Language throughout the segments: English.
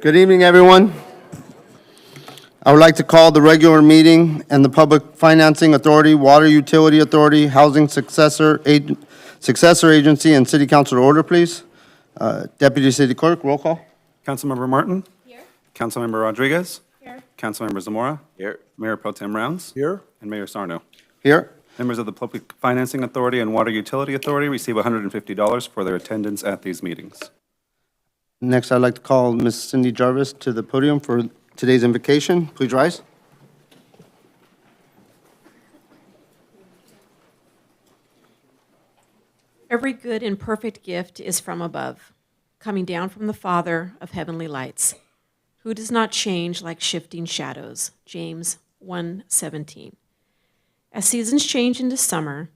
Good evening, everyone. I would like to call the regular meeting and the Public Financing Authority, Water Utility Authority, Housing Successor Agency, and City Council to order, please. Deputy City Clerk, roll call. Councilmember Martin? Here. Councilmember Rodriguez? Here. Councilmember Zamora? Here. Mayor Pro Tem Rounds? Here. And Mayor Sarno. Here. Members of the Public Financing Authority and Water Utility Authority receive $150 for their attendance at these meetings. Next, I'd like to call Ms. Cindy Jarvis to the podium for today's invocation. Please rise. Every good and perfect gift is from above, coming down from the Father of heavenly lights, who does not change like shifting shadows. James 1:17. As seasons change into summer,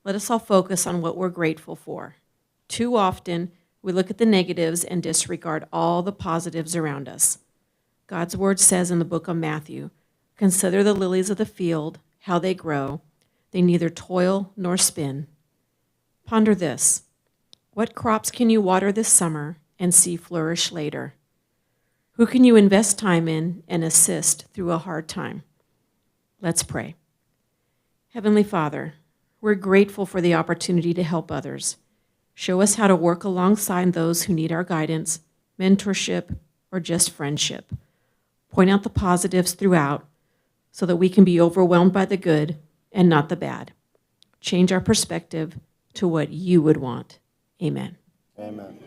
let us all focus on what we're grateful for. Too often, we look at the negatives and disregard all the positives around us. God's word says in the book of Matthew, "Consider the lilies of the field, how they grow. They neither toil nor spin." Ponder this. What crops can you water this summer and see flourish later? Who can you invest time in and assist through a hard time? Let's pray. Heavenly Father, we're grateful for the opportunity to help others. Show us how to work alongside those who need our guidance, mentorship, or just friendship. Point out the positives throughout so that we can be overwhelmed by the good and not the bad. Change our perspective to what you would want. Amen. Amen.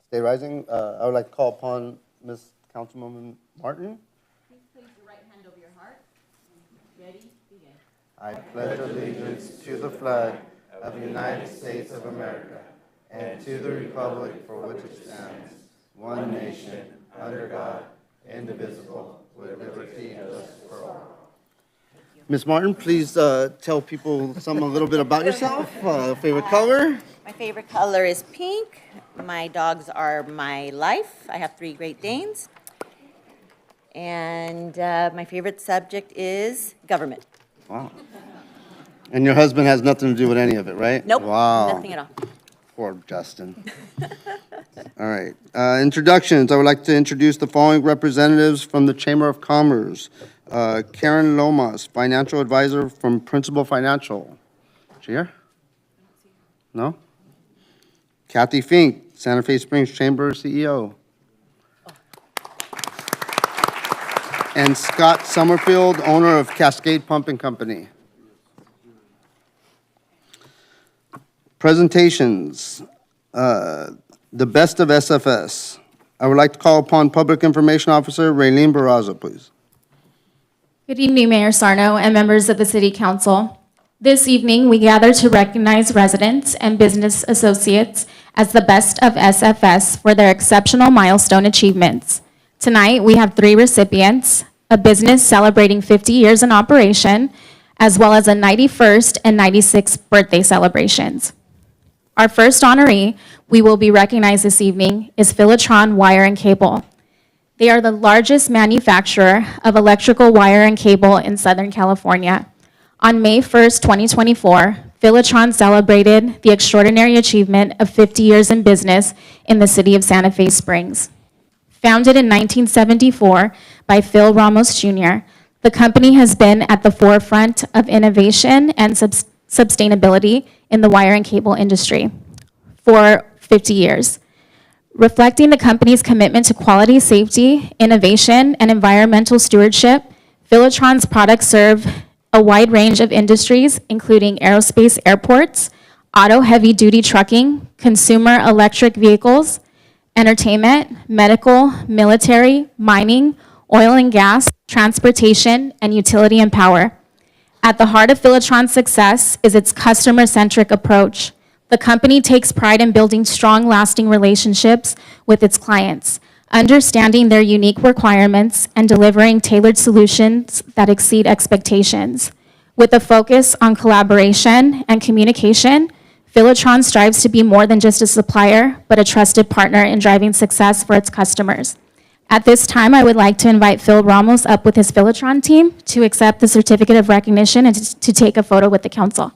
Stay rising. I would like to call upon Ms. Councilwoman Martin. Please place your right hand over your heart. Ready? Begin. I pledge allegiance to the flag of the United States of America and to the republic for which it stands, one nation, under God, indivisible, with liberty and justice for all. Ms. Martin, please tell people a little bit about yourself, favorite color. My favorite color is pink. My dogs are my life. I have 3 Great Danes. And my favorite subject is government. Wow. And your husband has nothing to do with any of it, right? Nope, Wow. nothing at all. Poor Justin. All right. Introductions. I would like to introduce the following representatives from the Chamber of Commerce. Karen Lomas, Financial Advisor from Principal Financial. Is she here? No? Kathy Fink, Santa Fe Springs Chamber CEO. And Scott Summerfield, owner of Cascade Pumping Company. Presentations. The best of SFS. I would like to call upon Public Information Officer Raylene Barraza, please. Good evening, Mayor Sarno and members of the City Council. This evening, we gather to recognize residents and business associates as the best of SFS for their exceptional milestone achievements. Tonight, we have 3 recipients, a business celebrating 50 years in operation, as well as a 91st and 96th birthday celebrations. Our first honoree we will be recognized this evening is Philatron Wire and Cable. They are the largest manufacturer of electrical wire and cable in Southern California. On May 1st, 2024, Philatron celebrated the extraordinary achievement of 50 years in business in the city of Santa Fe Springs. Founded in 1974 by Phil Ramos Jr., the company has been at the forefront of innovation and sustainability in the wire and cable industry for 50 years. Reflecting the company's commitment to quality, safety, innovation, and environmental stewardship, Philatron's products serve a wide range of industries, including aerospace, airports, auto heavy-duty trucking, consumer electric vehicles, entertainment, medical, military, mining, oil and gas, transportation, and utility and power. At the heart of Philatron's success is its customer-centric approach. The company takes pride in building strong, lasting relationships with its clients, understanding their unique requirements and delivering tailored solutions that exceed expectations. With a focus on collaboration and communication, Philatron strives to be more than just a supplier, but a trusted partner in driving success for its customers. At this time, I would like to invite Phil Ramos up with his Philotron team to accept the certificate of recognition and to take a photo with the council.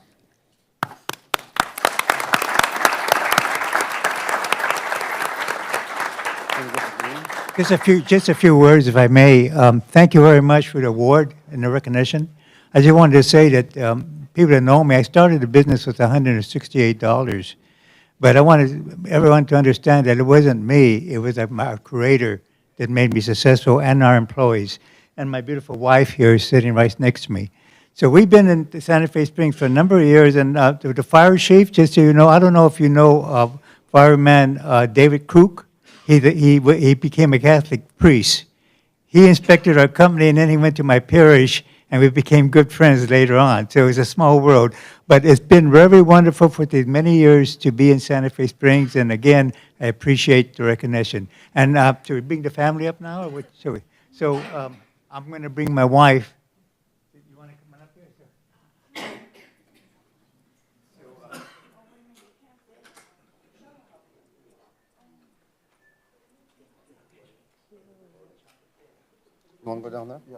Just a few words, if I may. Thank you very much for the award and the recognition. I just wanted to say that people that know me, I started the business with $168. But I wanted everyone to understand that it wasn't me, it was our creator that made me successful and our employees. And my beautiful wife here is sitting right next to me. So we've been in Santa Fe Springs for a number of years, and the fire chief, just so you know, I don't know if you know fireman David Crook. He became a Catholic priest. He inspected our company, and then he went to my parish, and we became good friends later on. So it was a small world. But it's been very wonderful for these many years to be in Santa Fe Springs, and again, I appreciate the recognition. And should we bring the family up now, or what should we? So I'm going to bring my wife. You want to come on up here? Sure. You want to go down there? Yeah.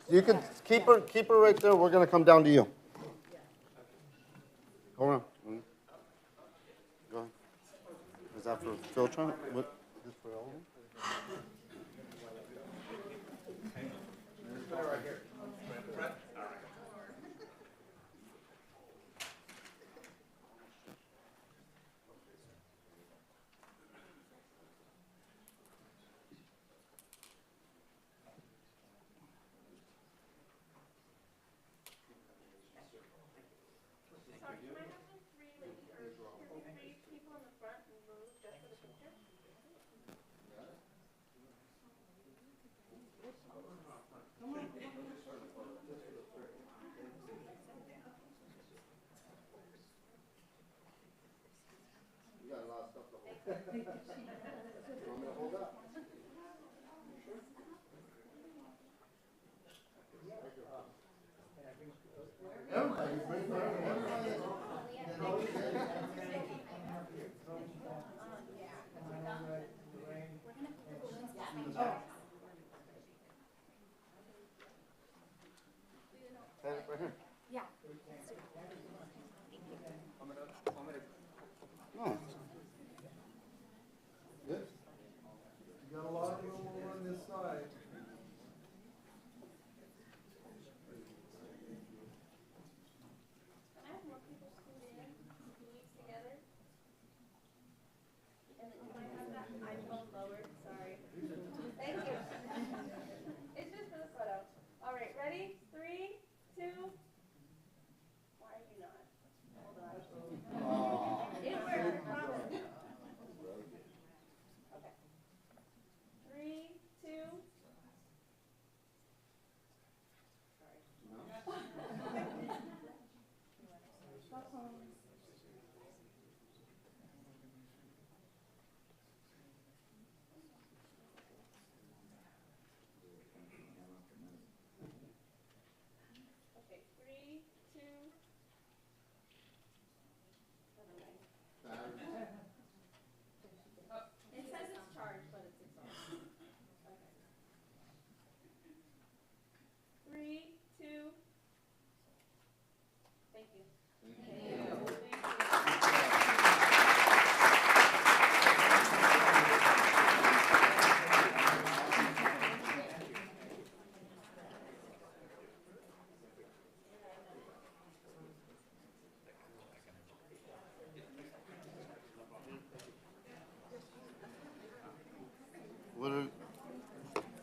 You can keep her right there. We're going to come down to you. Go around. Go ahead. Is that for Philtron? What? Is this for all of them?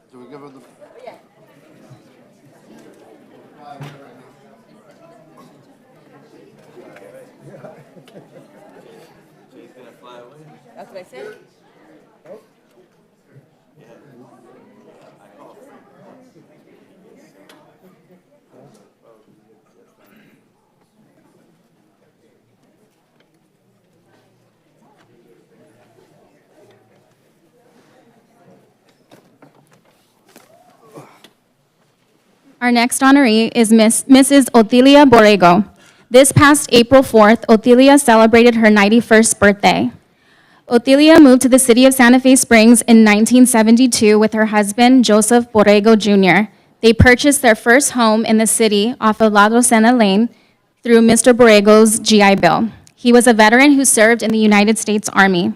Do we give her the? That's what I said. Our next honoree is Mrs. Otilia Borrego. This past April 4th, Otilia celebrated her 91st birthday. Otilia moved to the city of Santa Fe Springs in 1972 with her husband, Joseph Borrego Jr. They purchased their first home in the city off of La Docena Lane through Mr. Borrego's GI Bill. He was a veteran who served in the United States Army.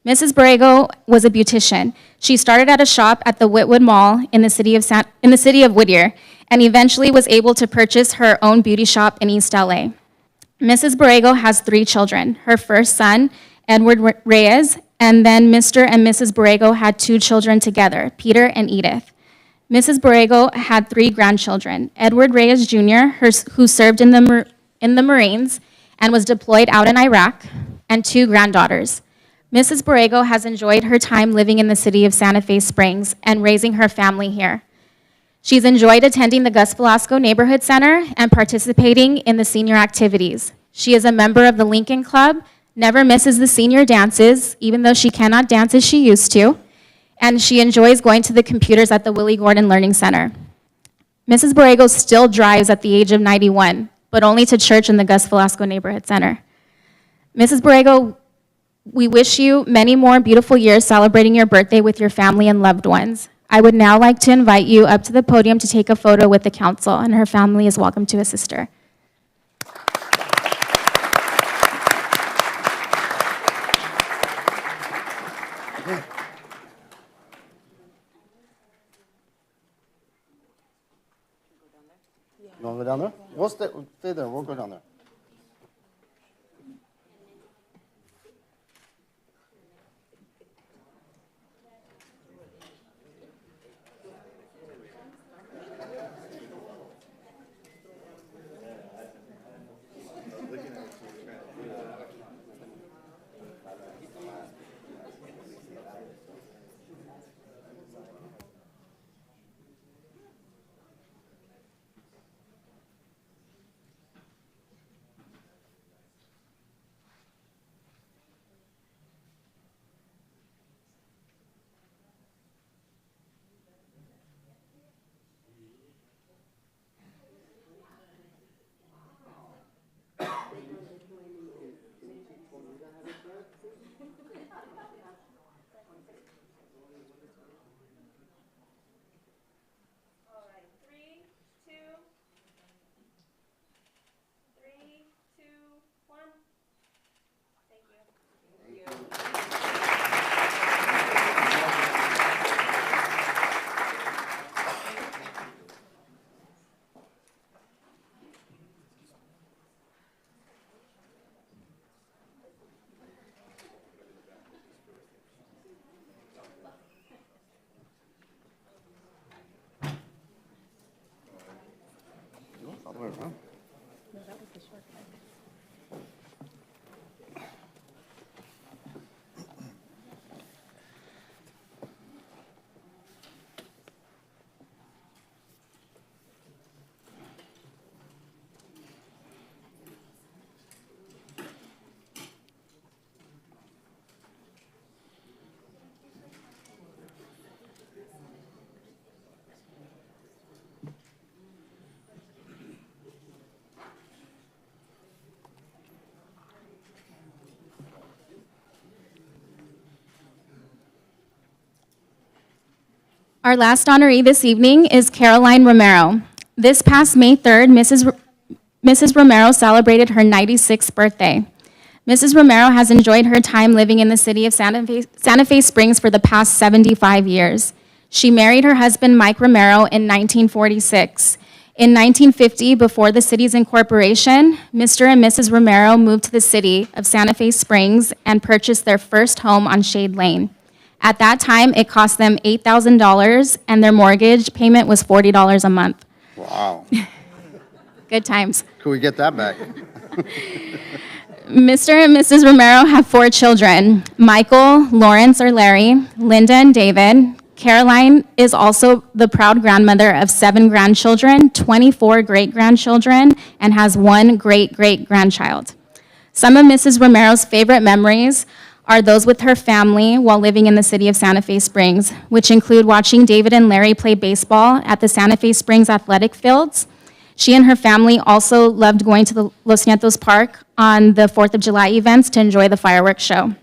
Mrs. Borrego was a beautician. She started at a shop at the Whitwood Mall in the city of Whittier, and eventually was able to purchase her own beauty shop in East LA. Mrs. Borrego has 3 children. Her first son, Edward Reyes, and then Mr. and Mrs. Borrego had 2 children together, Peter and Edith. Mrs. Borrego had 3 grandchildren, Edward Reyes Jr., who served in the Marines and was deployed out in Iraq, and 2 granddaughters. Mrs. Borrego has enjoyed her time living in the city of Santa Fe Springs and raising her family here. She's enjoyed attending the Gus Velasco Neighborhood Center and participating in the senior activities. She is a member of the Lincoln Club, never misses the senior dances, even though she cannot dance as she used to, and she enjoys going to the computers at the Willie Gordon Learning Center. Mrs. Borrego still drives at the age of 91, but only to church in the Gus Velasco Neighborhood Center. Mrs. Borrego, we wish you many more beautiful years celebrating your birthday with your family and loved ones. I would now like to invite you up to the podium to take a photo with the council, and her family is welcome to assist her. You want to go down there? We'll stay there. We'll go down there. All the way around. Our last honoree this evening is Caroline Romero. This past May 3rd, Mrs. Romero celebrated her 96th birthday. Mrs. Romero has enjoyed her time living in the city of Santa Fe Springs for the past 75 years. She married her husband, Mike Romero, in 1946. In 1950, before the city's incorporation, Mr. and Mrs. Romero moved to the city of Santa Fe Springs and purchased their first home on Shade Lane. At that time, it cost them $8,000, and their mortgage payment was $40 a month. Wow. Good times. Could we get that back? Mr. and Mrs. Romero have 4 children, Michael, Lawrence or Larry, Linda and David. Caroline is also the proud grandmother of 7 grandchildren, 24 great-grandchildren, and has 1 great-great-grandchild. Some of Mrs. Romero's favorite memories are those with her family while living in the city of Santa Fe Springs, which include watching David and Larry play baseball at the Santa Fe Springs athletic fields. She and her family also loved going to the Los Nietos Park on the 4th of July events to enjoy the fireworks show.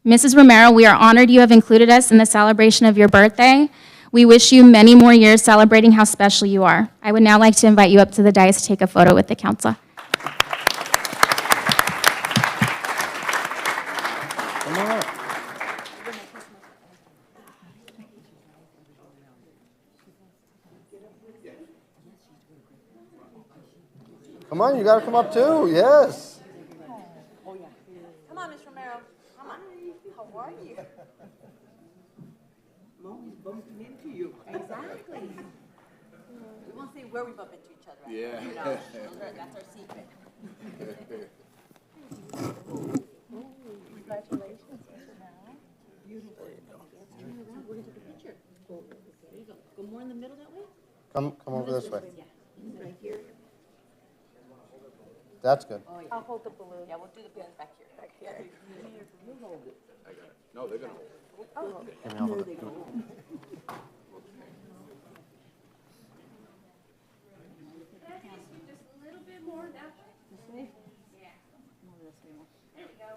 Mrs. Romero, we are honored you have included us in the celebration of your birthday. We wish you many more years celebrating how special you are. I would now like to invite you up to the dais to take a photo with the council. Come on up. Come on, you gotta come up too, yes. Come on, Ms. Romero. Come on. How are you? Mommy's bumping into you. Exactly. We won't say where we bump into each other. Yeah. You know, that's our secret. Congratulations, Mr. Mel. Beautiful. We're gonna take a picture. There you go. Go more in the middle that way. Come over this way. Yeah. Right here. That's good. I'll hold the balloon. Yeah, we'll do the balloons back here. Back here. No, they're gonna. Give me all of it. There we go.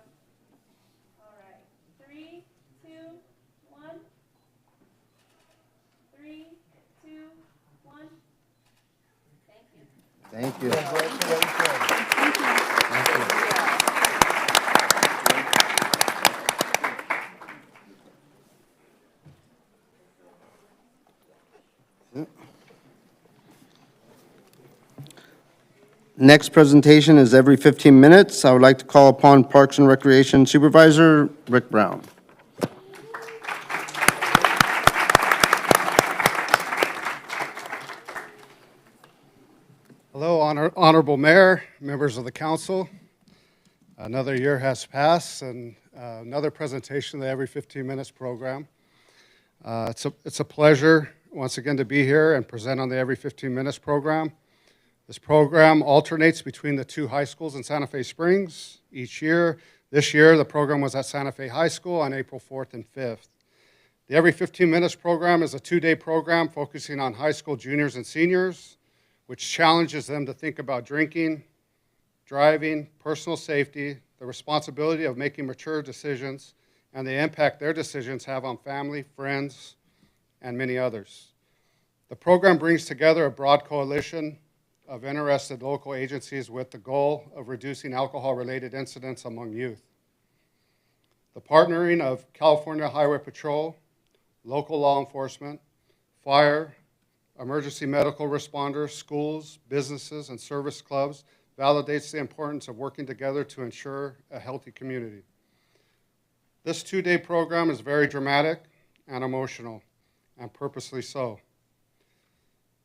All right. 3, 2, 1. 3, 2, 1. Thank you. Thank you. Next presentation is every 15 minutes. I would like to call upon Parks and Recreation Supervisor Rick Brown. Hello, Honorable Mayor, members of the council. Another year has passed, and another presentation of the Every 15 Minutes program. It's a pleasure, once again, to be here and present on the Every 15 Minutes program. This program alternates between the two high schools in Santa Fe Springs each year. This year, the program was at Santa Fe High School on April 4th and 5th. The Every 15 Minutes program is a 2-day program focusing on high school juniors and seniors, which challenges them to think about drinking, driving, personal safety, the responsibility of making mature decisions, and the impact their decisions have on family, friends, and many others. The program brings together a broad coalition of interested local agencies with the goal of reducing alcohol-related incidents among youth. The partnering of California Highway Patrol, local law enforcement, fire, emergency medical responders, schools, businesses, and service clubs validates the importance of working together to ensure a healthy community. This 2-day program is very dramatic and emotional, and purposely so.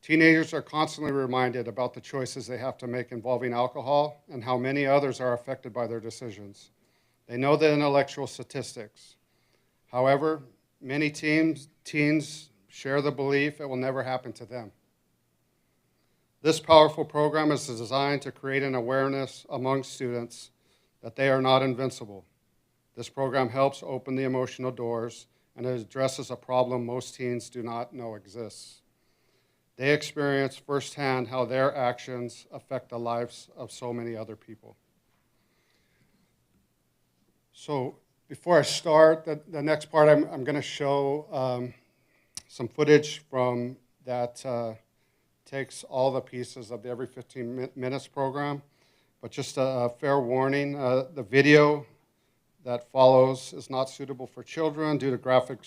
Teenagers are constantly reminded about the choices they have to make involving alcohol and how many others are affected by their decisions. They know the intellectual statistics. However, many teens share the belief it will never happen to them. This powerful program is designed to create an awareness among students that they are not invincible. This program helps open the emotional doors, and it addresses a problem most teens do not know exists. They experience firsthand how their actions affect the lives of so many other people. So before I start, the next part, I'm going to show some footage from that takes all the pieces of the Every 15 Minutes program. But just a fair warning, the video that follows is not suitable for children due to graphic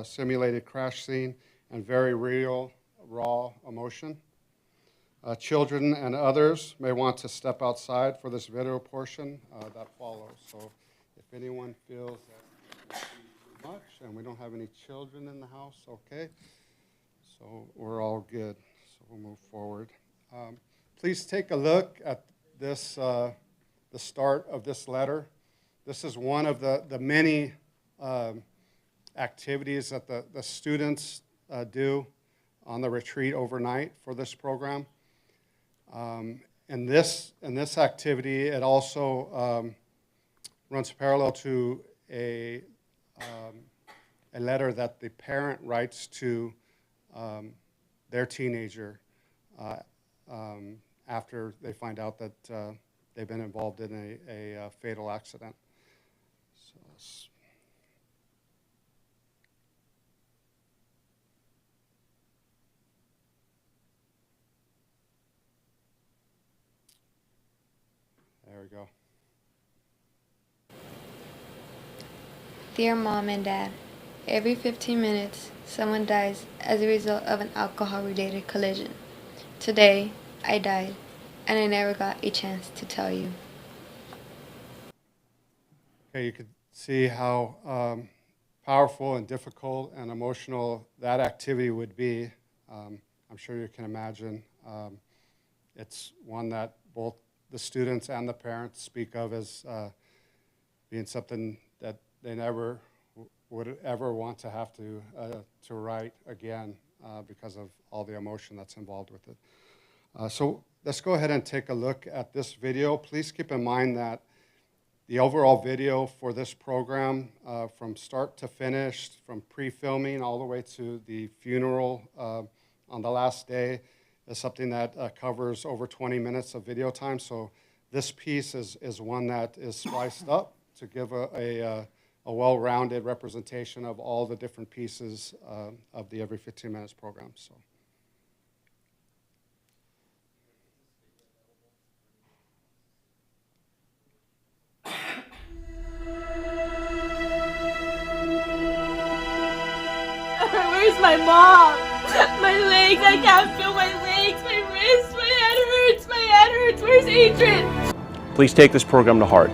simulated crash scene and very real, raw emotion. Children and others may want to step outside for this video portion that follows. So if anyone feels that too much, and we don't have any children in the house, okay? So we're all good. So we'll move forward. Please take a look at this, the start of this letter. This is one of the many activities that the students do on the retreat overnight for this program. In this activity, it also runs parallel to a letter that the parent writes to their teenager after they find out that they've been involved in a fatal accident. So There we go. Dear Mom and Dad, every 15 minutes, someone dies as a result of an alcohol-related collision. Today, I died, and I never got a chance to tell you. Okay, you could see how powerful and difficult and emotional that activity would be. I'm sure you can imagine. It's one that both the students and the parents speak of as being something that they never would ever want to have to write again because of all the emotion that's involved with it. So let's go ahead and take a look at this video. Please keep in mind that the overall video for this program, from start to finish, from pre-filming all the way to the funeral on the last day, is something that covers over 20 minutes of video time. So this piece is one that is spliced up to give a well-rounded representation of all the different pieces of the Every 15 Minutes program. So. Where's my mom? My legs, I can't feel my legs, my wrists, my head hurts, Where's Adrian? Please take this program to heart.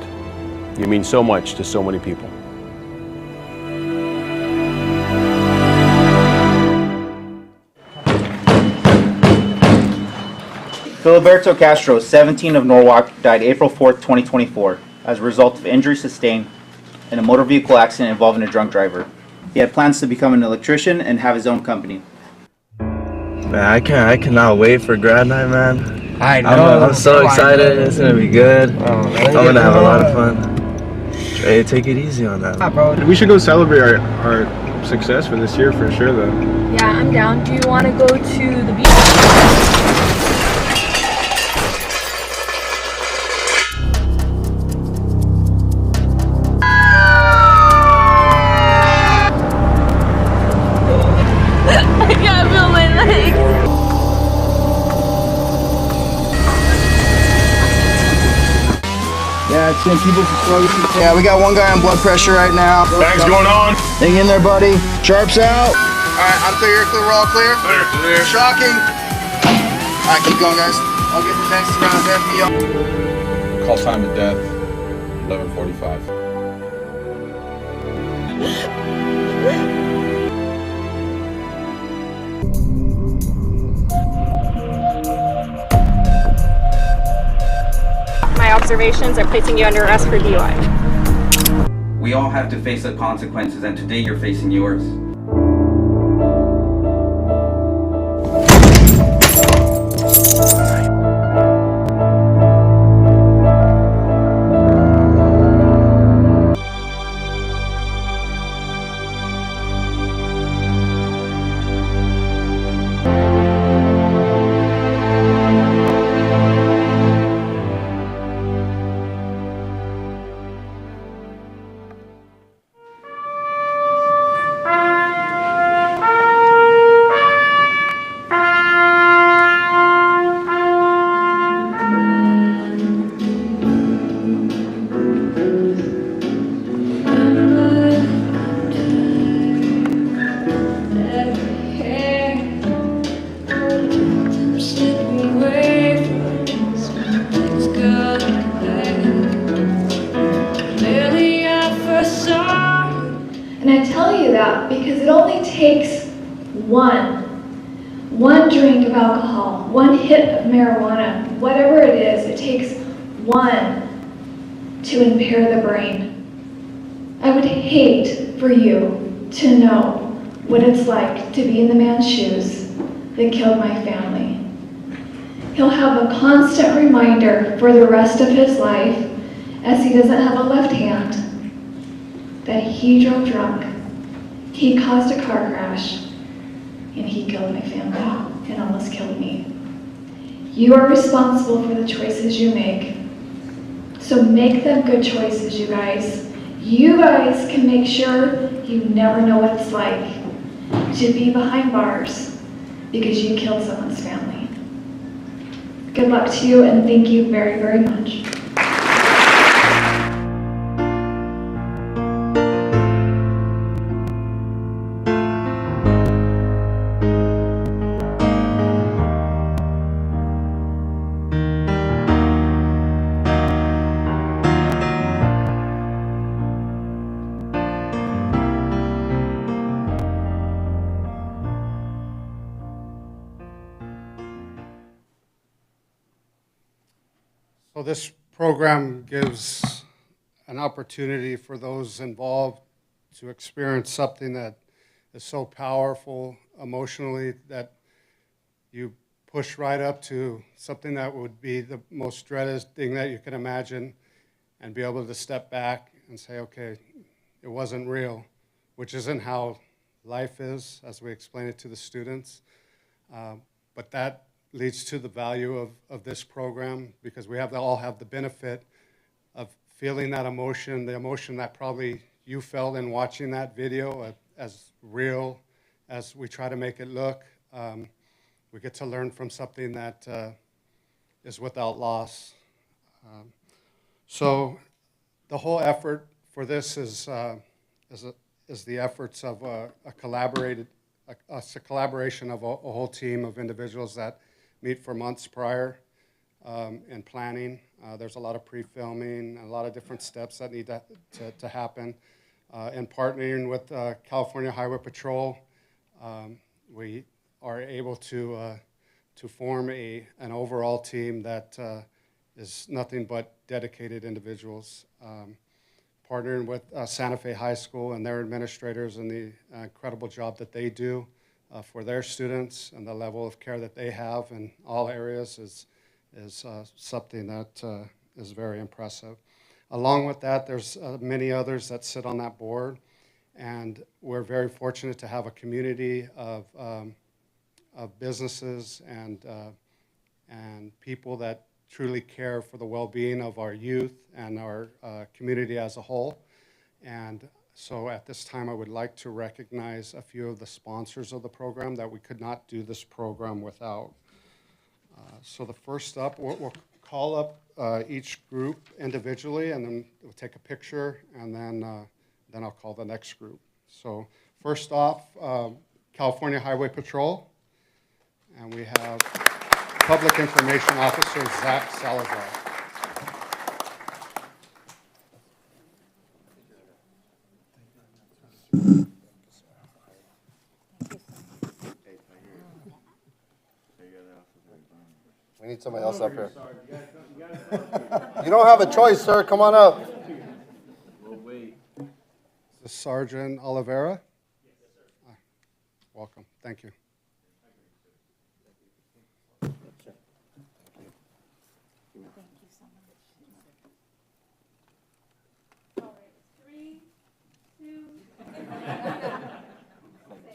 You mean so much to so many people. Filiberto Castro, 17 of Norwalk, died April 4th, 2024, as a result of injuries sustained in a motor vehicle accident involving a drunk driver. He had plans to become an electrician and have his own company. Man, I cannot wait for grad night, man. I know. I'm so excited. It's gonna be good. I'm gonna have a lot of fun. Hey, take it easy on that. We should go celebrate our success for this year for sure, though. Yeah, I'm down. Do you want to go to the beach? I can't feel my legs. Yeah, it's gonna keep us slowly. Yeah, we got one guy on blood pressure right now. Thanks going on. Hang in there, buddy. Sharps out. All right, I'm clear. You're clear. We're all clear. Clear. Shocking. All right, keep going, guys. I'll get the next round FBO. Call time of death, 11:45. My observations are placing you under arrest for DUI. We all have to face the consequences, and today you're facing yours. And I tell you that because it only takes one drink of alcohol, one hit of marijuana, whatever it is, it takes one to impair the brain. I would hate for you to know what it's like to be in the man's shoes that killed my family. He'll have a constant reminder for the rest of his life, as he doesn't have a left hand, that he drove drunk, he caused a car crash, and he killed my family and almost killed me. You are responsible for the choices you make. So make them good choices, you guys. You guys can make sure you never know what it's like to be behind bars because you killed someone's family. Good luck to you, and thank you very, very much. this program gives an opportunity for those involved to experience something that is so powerful emotionally that you push right up to something that would be the most dreaded thing that you can imagine, and be able to step back and say, okay, it wasn't real, which isn't how life is, as we explain it to the students. But that leads to the value of this program, because we all have the benefit of feeling that emotion, the emotion that probably you felt in watching that video, as real as we try to make it look. We get to learn from something that is without loss. So the whole effort for this is the efforts of a collaboration of a whole team of individuals that meet for months prior in planning. There's a lot of pre-filming, a lot of different steps that need to happen. In partnering with California Highway Patrol, we are able to form an overall team that is nothing but dedicated individuals. Partnering with Santa Fe High School and their administrators and the incredible job that they do for their students, and the level of care that they have in all areas is something that is very impressive. Along with that, there's many others that sit on that board, and we're very fortunate to have a community of businesses and people that truly care for the well-being of our youth and our community as a whole. And so at this time, I would like to recognize a few of the sponsors of the program that we could not do this program without. So the first up, we'll call up each group individually, and then we'll take a picture, and then I'll call the next group. So first off, California Highway Patrol, and we have Public Information Officer Zach Salazar. We need somebody else up here. You don't have a choice, sir. Come on up. This is Sergeant Oliveira. Welcome. Thank you.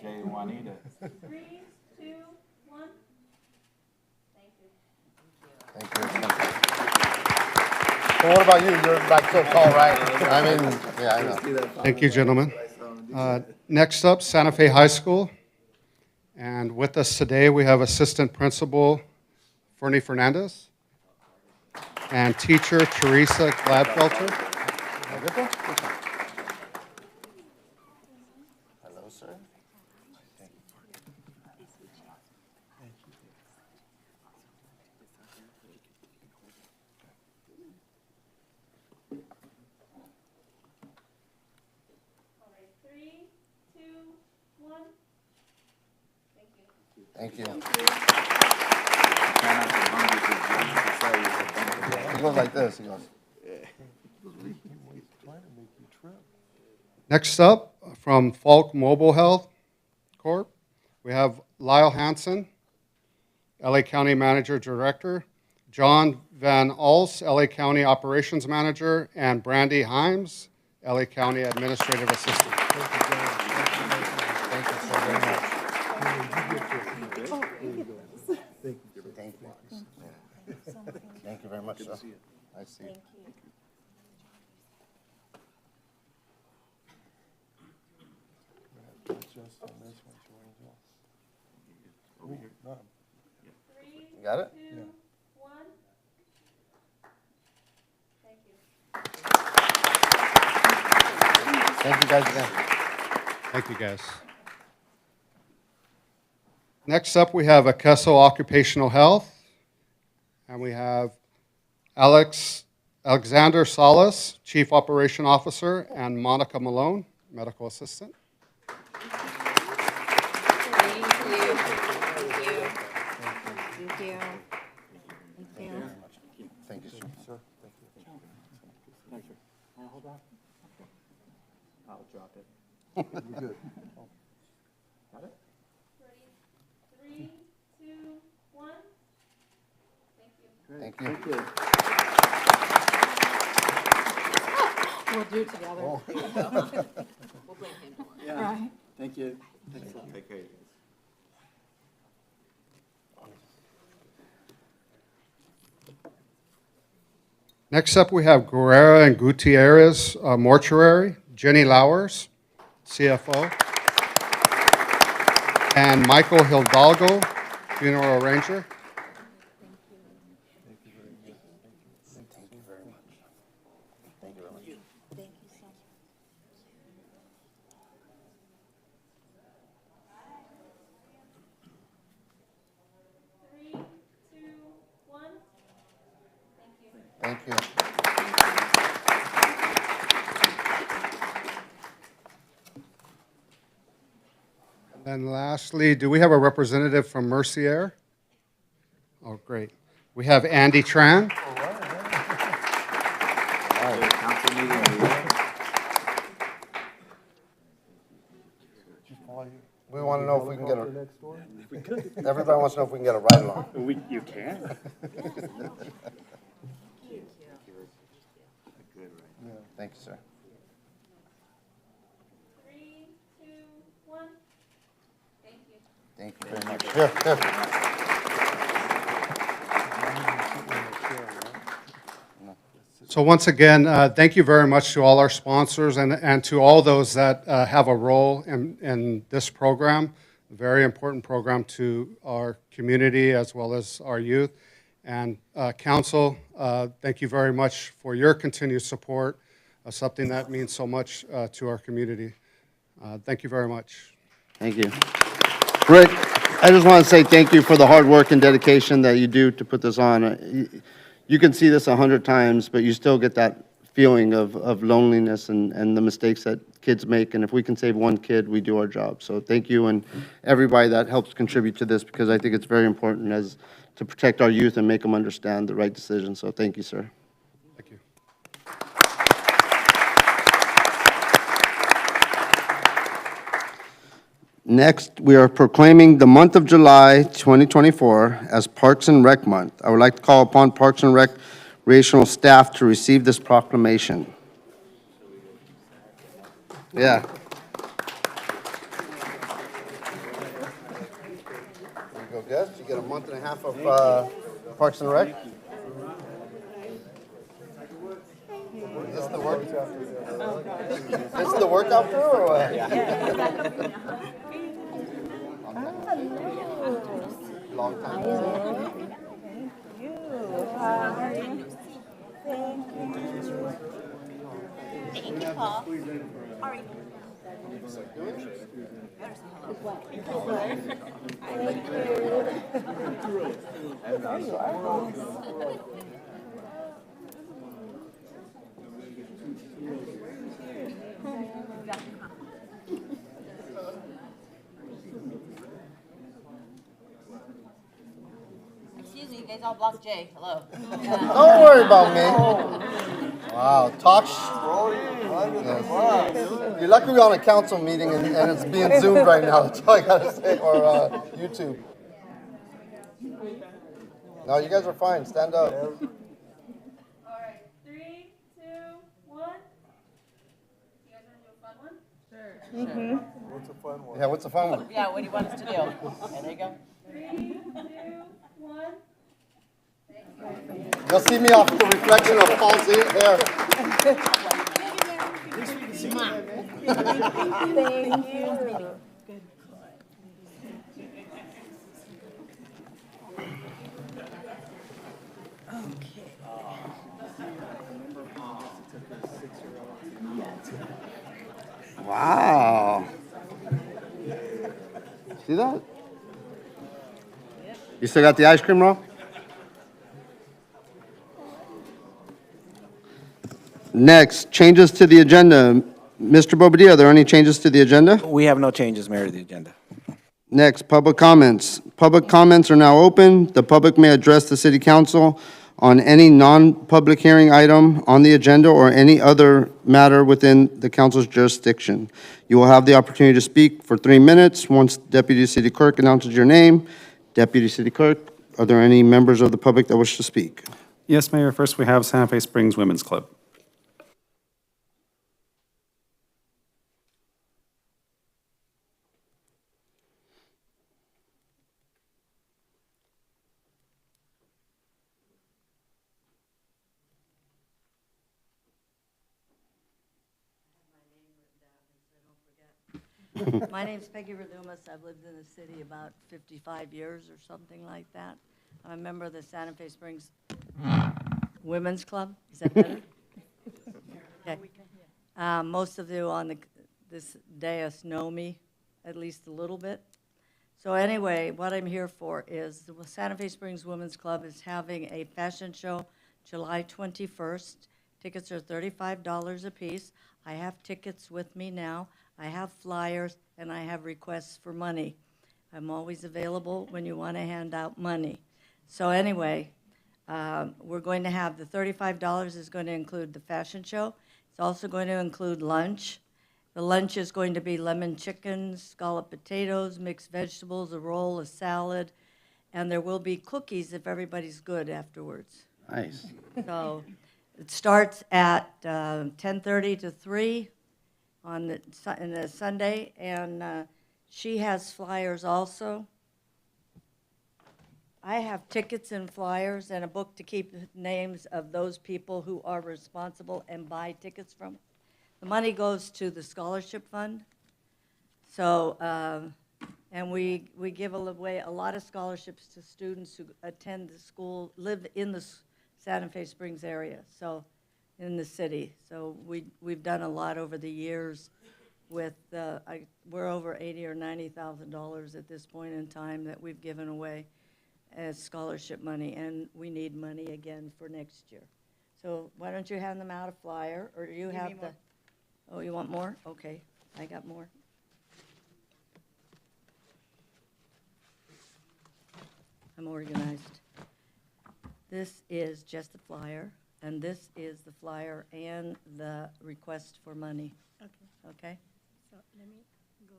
Jay Juanita. 3, 2, 1. Thank you. Thank you. So what about you? You're like so tall, right? I mean, yeah, I know. Thank you, gentlemen. Next up, Santa Fe High School. And with us today, we have Assistant Principal Fernie Fernandez and Teacher Teresa Gladfelter. Hello, sir. All right, 3, 2, 1. Thank you. Thank you. He goes like this. He goes. Next up, from Falk Mobile Health Corp., we have Lyle Hansen, LA County Manager Director, John Van Als, LA County Operations Manager, and Brandy Himes, LA County Administrative Assistant. Thank you so very much. Thank you very much, sir. I see. Thank you. You got it? 2, 1. Thank you. Thank you guys again. Thank you, guys. Next up, we have Akeso Occupational Health, and we have Alexander Salas, Chief Operation Officer, and Monica Malone, Medical Assistant. Thank you, sir. I'll drop it. Good. Got it? Ready? 3, 2, 1. Thank you. Thank you. We'll do it together. Oh. We'll blame him. Yeah. Thank you. Take care. Next up, we have Guerrera and Gutierrez Mortuary, Jenny Lowers, CFO, and Michael Hidalgo, funeral arranger. Thank you. And then lastly, do we have a representative from Mercier? Oh, great. We have Andy Tran. We want to know if we can get a, everybody wants to know if we can get a ride along. You can? Thank you, sir. 3, 2, 1. Thank you. Thank you very much. Here, here. So once again, thank you very much to all our sponsors and to all those that have a role in this program, a very important program to our community as well as our youth. And council, thank you very much for your continued support, something that means so much to our community. Thank you very much. Thank you. Rick, I just want to say thank you for the hard work and dedication that you do to put this on. You can see this 100 times, but you still get that feeling of loneliness and the mistakes that kids make. And if we can save one kid, we do our job. So thank you and everybody that helps contribute to this, because I think it's very important as to protect our youth and make them understand the right decision. So thank you, sir. Thank you. Next, we are proclaiming the month of July 2024 as Parks and Rec Month. I would like to call upon Parks and Recreational staff to receive this proclamation. Yeah. There you go, guys. You get a month and a half of Parks and Rec. Is this the work? This is the workout crew or what? Long time. Thank you, Paul. All right. Excuse me, you guys all blocked Jay. Hello. Don't worry about me. Wow, talk. Yes. You're lucky we're on a council meeting and it's being zoomed right now. That's all I gotta say, or YouTube. No, you guys are fine. Stand up. All right. 3, 2, 1. You guys want to do a fun one? Sure. What's a fun one? Yeah, what's a fun one? Yeah, what do you want us to do? Okay, there you go. 3, 2, 1. You'll see me off the reflection of Paul's hair. Thank you. Wow. See that? You still got the ice cream roll? Next, changes to the agenda. Mr. Bobadilla, are there any changes to the agenda? We have no changes, Mayor, to the agenda. Next, public comments. Public comments are now open. The public may address the city council on any non-public hearing item on the agenda or any other matter within the council's jurisdiction. You will have the opportunity to speak for 3 minutes once Deputy City Clerk announces your name. Deputy City Clerk, are there any members of the public that wish to speak? Yes, Mayor. First, we have Santa Fe Springs Women's Club. My name's Peggy Redumas. I've lived in the city about 55 years or something like that. I'm a member of the Santa Fe Springs Women's Club. Is that better? Okay. Most of you on this dais know me at least a little bit. So anyway, what I'm here for is the Santa Fe Springs Women's Club is having a fashion show July 21st. Tickets are $35 a piece. I have tickets with me now. I have flyers, and I have requests for money. I'm always available when you want to hand out money. So anyway, we're going to have the $35 is going to include the fashion show. It's also going to include lunch. The lunch is going to be lemon chicken, scalloped potatoes, mixed vegetables, a roll, a salad, and there will be cookies if everybody's good afterwards. Nice. So it starts at 10:30 to 3 on the Sunday, and she has flyers also. I have tickets and flyers and a book to keep the names of those people who are responsible and buy tickets from. The money goes to the scholarship fund. So, and we give away a lot of scholarships to students who attend the school, live in the Santa Fe Springs area, so in the city. So we've done a lot over the years with, we're over $80,000 or $90,000 at this point in time that we've given away as scholarship money, and we need money again for next year. So why don't you hand them out a flyer, or you have the, oh, you want more? Okay, I got more. I'm organized. This is just a flyer, and this is the flyer and the request for money. Okay. Okay? So let me go.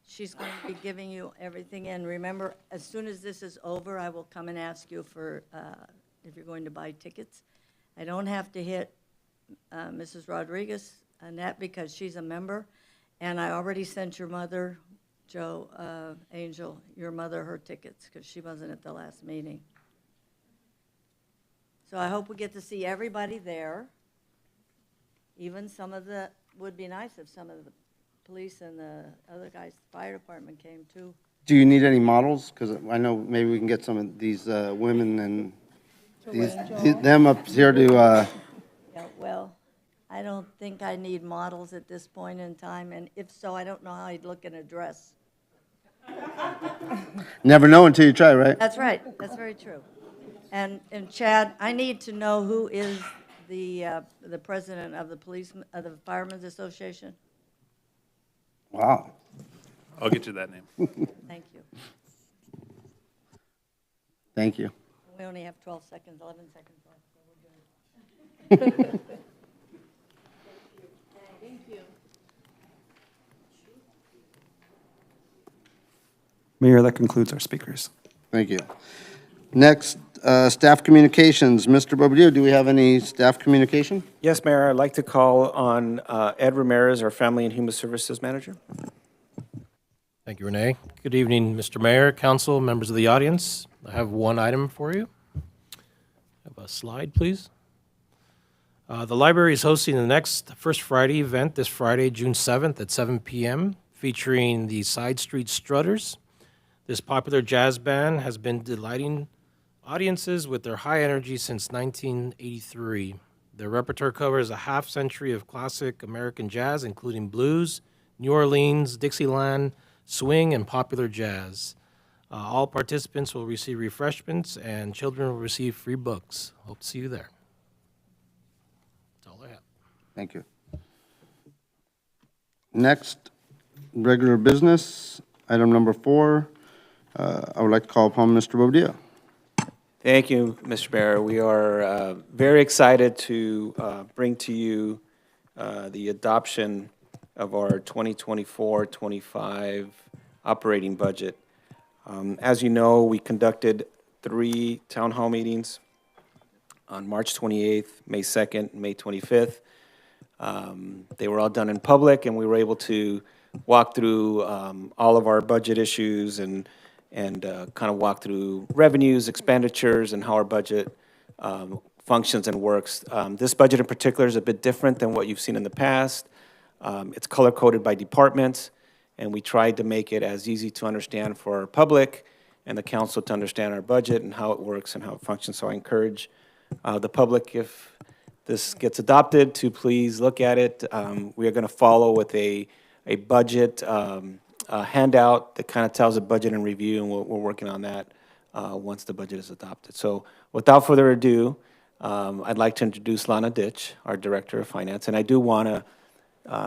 She's going to be giving you everything, and remember, as soon as this is over, I will come and ask you for, if you're going to buy tickets. I don't have to hit Mrs. Rodriguez, Annette, because she's a member, and I already sent your mother, Joe Angel, your mother, her tickets, because she wasn't at the last meeting. So I hope we get to see everybody there. Even some of the, would be nice if some of the police and the other guys, the fire department came too. Do you need any models? Because I know maybe we can get some of these women and them up here to, Yeah, well, I don't think I need models at this point in time, and if so, I don't know how I'd look in a dress. never know until you try, right? That's right, that's very true. And Chad, I need to know who is the president of the Firemen's Association. Wow. I'll get you that name. Thank you. Thank you. We only have 12 seconds, 11 seconds left, so we're good. Thank you. Mayor, that concludes our speakers. Thank you. Next, staff communications. Mr. Bobadilla, do we have any staff communication? Yes, Mayor, I'd like to call on Ed Ramirez, our Family and Human Services Manager. Thank you, Renee. Good evening, Mr. Mayor, council, members of the audience. I have one item for you. Have a slide, please. The library is hosting the next First Friday event this Friday, June 7th at 7 p.m., featuring the Side Street Strutters. This popular jazz band has been delighting audiences with their high energy since 1983. Their repertoire covers a half century of classic American jazz, including blues, New Orleans, Dixieland, swing, and popular jazz. All participants will receive refreshments, and children will receive free books. Hope to see you there. That's all I have. Thank you. Next, regular business, item number 4. I would like to call upon Mr. Bobadilla. Thank you, Mr. Mayor. We are very excited to bring to you the adoption of our 2024-25 operating budget. As you know, we conducted 3 town hall meetings on March 28th, May 2nd, and May 25th. They were all done in public, and we were able to walk through all of our budget issues and kind of walk through revenues, expenditures, and how our budget functions and works. This budget in particular is a bit different than what you've seen in the past. It's color-coded by departments, and we tried to make it as easy to understand for our public and the council to understand our budget and how it works and how it functions. So I encourage the public, if this gets adopted, to please look at it. We are going to follow with a budget handout that kind of tells a budget and review, and we're working on that once the budget is adopted. So without further ado, I'd like to introduce Lana Ditch, our Director of Finance. And I do want to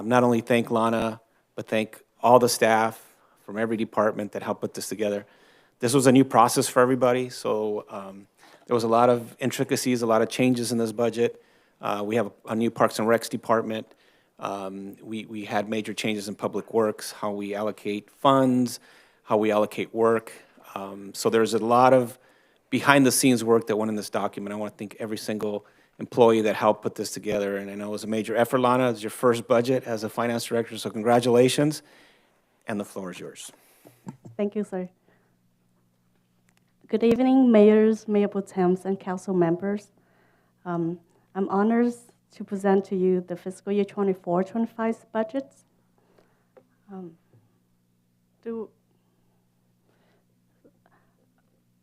not only thank Lana, but thank all the staff from every department that helped put this together. This was a new process for everybody, so there was a lot of intricacies, a lot of changes in this budget. We have a new Parks and Recs department. We had major changes in Public Works, how we allocate funds, how we allocate work. So there's a lot of behind-the-scenes work that went in this document. I want to thank every single employee that helped put this together, and I know it was a major effort. Lana, it's your first budget as a finance director, so congratulations, and the floor is yours. Thank you, sir. Good evening, mayors, mayor pro tems, and council members. I'm honored to present to you the fiscal year 24-25 budgets.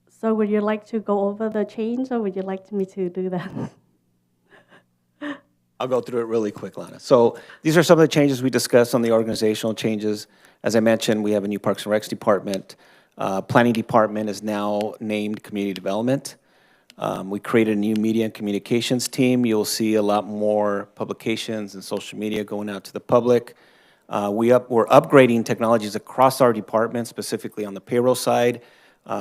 So would you like to go over the change, or would you like me to do that? I'll go through it really quick, Lana. So these are some of the changes we discussed on the organizational changes. As I mentioned, we have a new Parks and Recs department. Planning department is now named Community Development. We created a new media and communications team. You'll see a lot more publications and social media going out to the public. We're upgrading technologies across our department, specifically on the payroll side.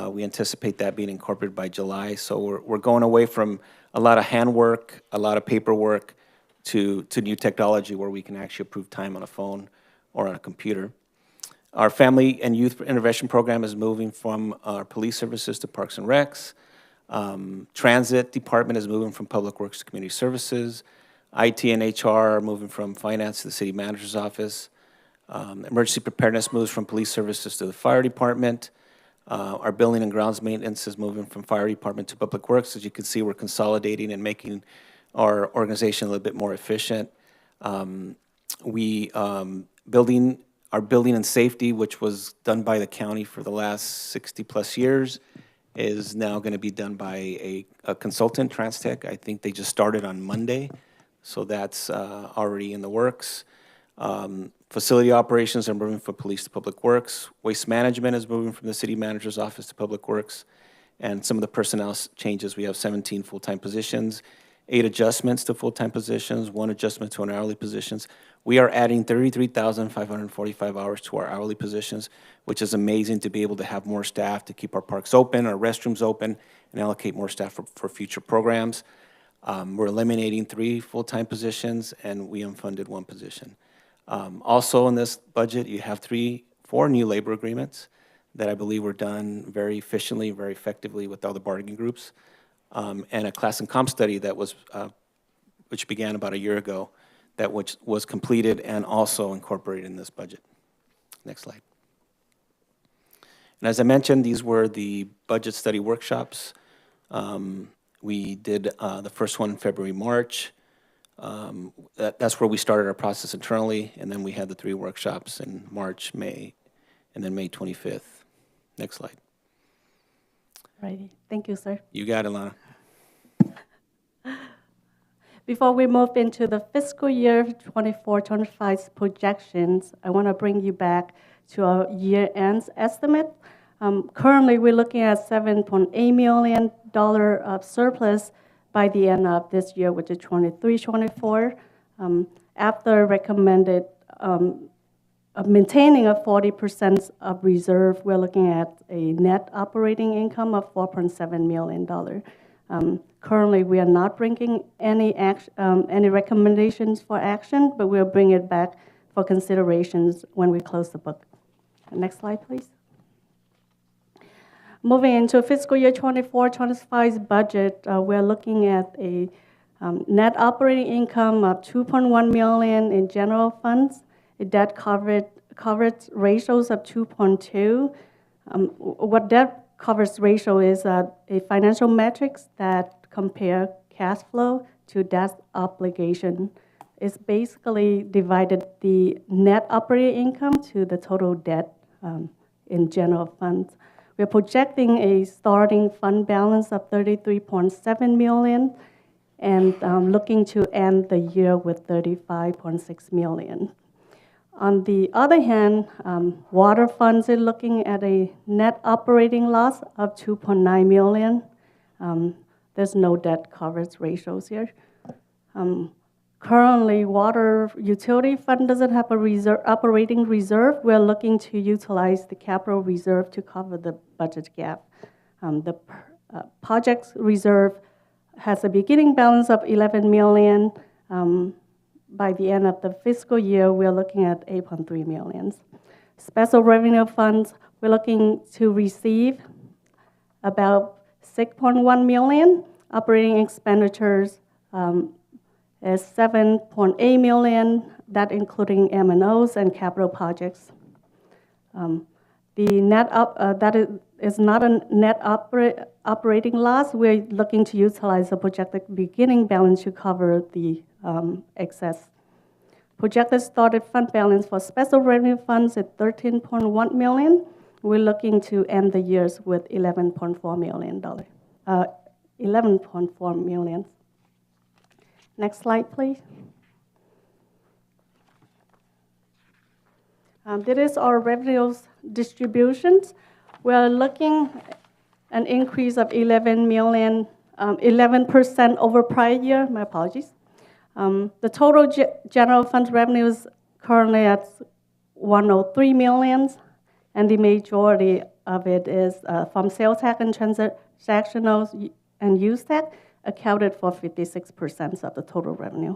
We anticipate that being incorporated by July. So we're going away from a lot of handwork, a lot of paperwork, to new technology where we can actually approve time on a phone or on a computer. Our family and youth intervention program is moving from our police services to Parks and Recs. Transit department is moving from Public Works to Community Services. IT and HR are moving from finance to the city manager's office. Emergency preparedness moves from police services to the fire department. Our building and grounds maintenance is moving from fire department to Public Works. As you can see, we're consolidating and making our organization a little bit more efficient. Our building and safety, which was done by the county for the last 60-plus years, is now going to be done by a consultant, TransTech. I think they just started on Monday, so that's already in the works. Facility operations are moving from police to Public Works. Waste management is moving from the city manager's office to Public Works. And some of the personnel changes, we have 17 full-time positions, 8 adjustments to full-time positions, 1 adjustment to our hourly positions. We are adding 33,545 hours to our hourly positions, which is amazing to be able to have more staff to keep our parks open, our restrooms open, and allocate more staff for future programs. We're eliminating 3 full-time positions, and we unfunded 1 position. Also in this budget, you have 4 new labor agreements that I believe were done very efficiently, very effectively with all the bargaining groups, and a class and comp study that was, which began about a year ago, that which was completed and also incorporated in this budget. Next slide. And as I mentioned, these were the budget study workshops. We did the first one in February, March. That's where we started our process internally, and then we had the 3 workshops in March, May, and then May 25th. Next slide. Right. Thank you, sir. You got it, Lana. Before we move into the fiscal year 24-25 projections, I want to bring you back to our year-end estimate. Currently, we're looking at $7.8 million of surplus by the end of this year, which is 23-24. After recommended maintaining a 40% of reserve, we're looking at a net operating income of $4.7 million. Currently, we are not bringing any recommendations for action, but we'll bring it back for considerations when we close the book. Next slide, please. Moving into fiscal year 24-25's budget, we're looking at a net operating income of $2.1 million in general funds, a debt coverage ratios of 2.2. What debt coverage ratio is a financial metrics that compare cash flow to debt obligation. It's basically divided the net operating income to the total debt in general funds. We're projecting a starting fund balance of $33.7 million and looking to end the year with $35.6 million. On the other hand, water funds are looking at a net operating loss of $2.9 million. There's no debt coverage ratios here. Currently, water utility fund doesn't have a operating reserve. We're looking to utilize the capital reserve to cover the budget gap. The project reserve has a beginning balance of $11 million. By the end of the fiscal year, we're looking at $8.3 million. Special revenue funds, we're looking to receive about $6.1 million. Operating expenditures is $7.8 million, that including M&Os and capital projects. The net that is not a net operating loss. We're looking to utilize the projected beginning balance to cover the excess. Projected started fund balance for special revenue funds at $13.1 million. We're looking to end the years with $11.4 million. $11.4 million. Next slide, please. This is our revenues distributions. We're looking an increase of $11 million, 11% over prior year. My apologies. The total general fund revenues currently at $103 million, and the majority of it is from sales tax and transactional and use tax, accounted for 56% of the total revenue.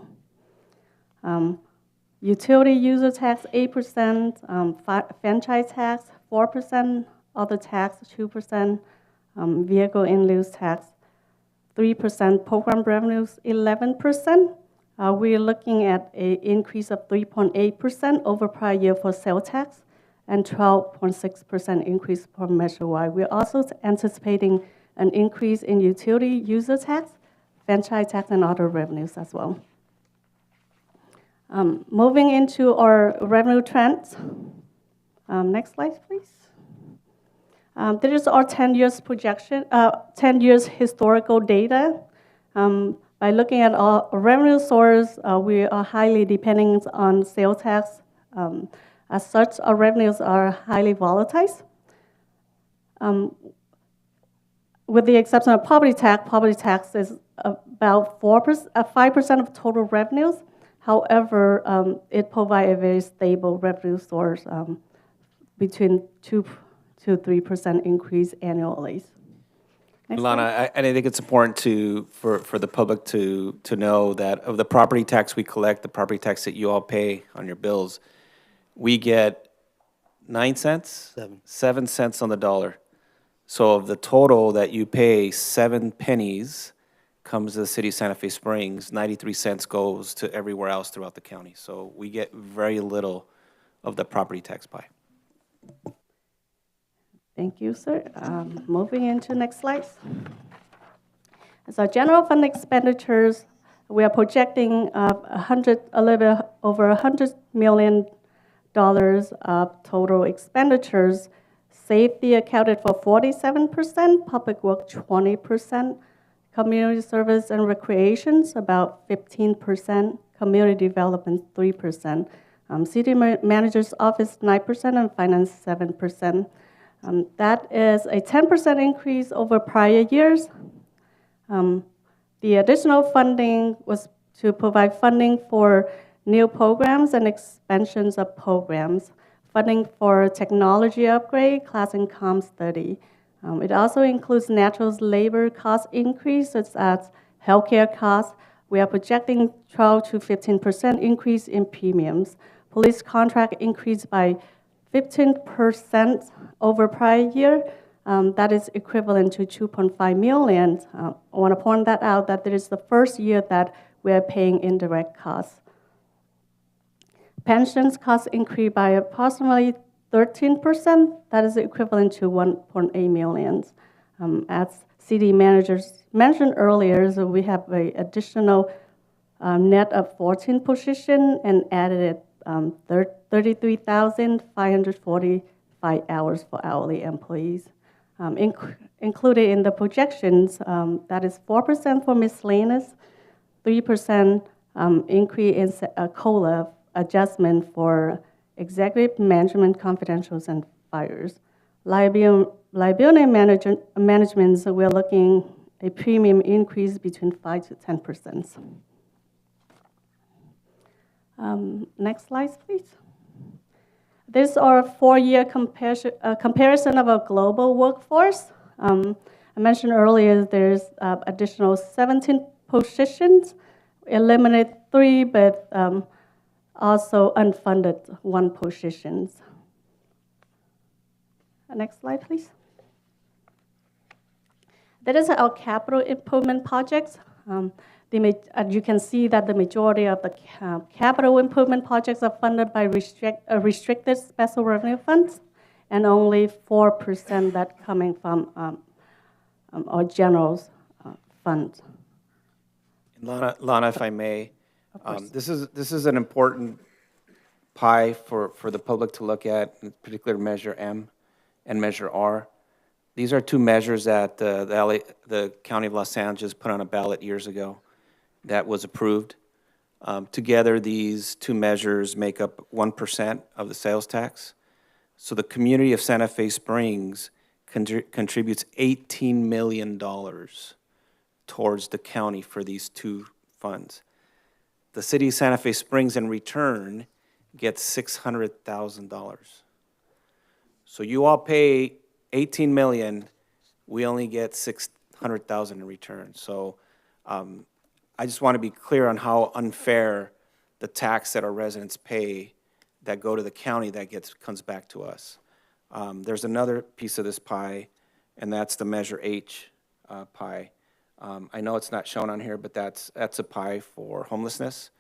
Utility user tax 8%, franchise tax 4%, other tax 2%, vehicle in lieu tax 3%, program revenues 11%. We're looking at an increase of 3.8% over prior year for sales tax and 12.6% increase for Measure Y. We're also anticipating an increase in utility user tax, franchise tax, and other revenues as well. Moving into our revenue trends. Next slide, please. This is our 10 years projection, 10 years historical data. By looking at our revenue source, we are highly dependent on sales tax. As such, our revenues are highly volatile. With the exception of property tax is about 5% of total revenues. However, it provides a very stable revenue source, between 2 to 3% increase annually. Lana, I think it's important for the public to know that of the property tax we collect, the property tax that you all pay on your bills, we get 9 cents? 7 cents on the dollar. So of the total that you pay, 7 pennies comes to the city of Santa Fe Springs, 93 cents goes to everywhere else throughout the county. So we get very little of the property tax pie. Thank you, sir. Moving into next slide. So general fund expenditures, we are projecting a little bit over $100 million of total expenditures. Safety accounted for 47%, public work 20%, community service and recreations about 15%, community development 3%, city manager's office 9%, and finance 7%. That is a 10% increase over prior years. The additional funding was to provide funding for new programs and expansions of programs. funding for technology upgrade, class and comm study. It also includes natural labor cost increase, such as healthcare costs. We are projecting 12 to 15% increase in premiums. Police contract increased by 15% over prior year. That is equivalent to 2.5 million. I want to point that out that this is the first year that we are paying indirect costs. Pensions costs increased by approximately 13%. That is equivalent to 1.8 million. As city managers mentioned earlier, so we have an additional net of 14 positions and added 33,545 hours for hourly employees. Included in the projections, that is 4% for miscellaneous, 3% increase in COLA adjustment for executive management confidentials and fires. Liability management, so we're looking a premium increase between 5 to 10%. Next slide, please. This is our 4-year comparison of our global workforce. I mentioned earlier there's additional 17 positions, eliminated 3, but also unfunded 1 positions. Next slide, please. That is our capital improvement projects. You can see that the majority of the capital improvement projects are funded by restricted special revenue funds, and only 4% that coming from our general funds. Lana, if I may, this is an important pie for the public to look at, in particular Measure M and Measure R. These are 2 measures that the County of Los Angeles put on a ballot years ago that was approved. Together, these 2 measures make up 1% of the sales tax. So the community of Santa Fe Springs contributes $18 million towards the county for these 2 funds. The city of Santa Fe Springs, in return, gets $600,000. So you all pay $18 million, we only get $600,000 in return. So I just want to be clear on how unfair the tax that our residents pay that go to the county that comes back to us. There's another piece of this pie, and that's the Measure H pie. I know it's not shown on here, but that's a pie for homelessness.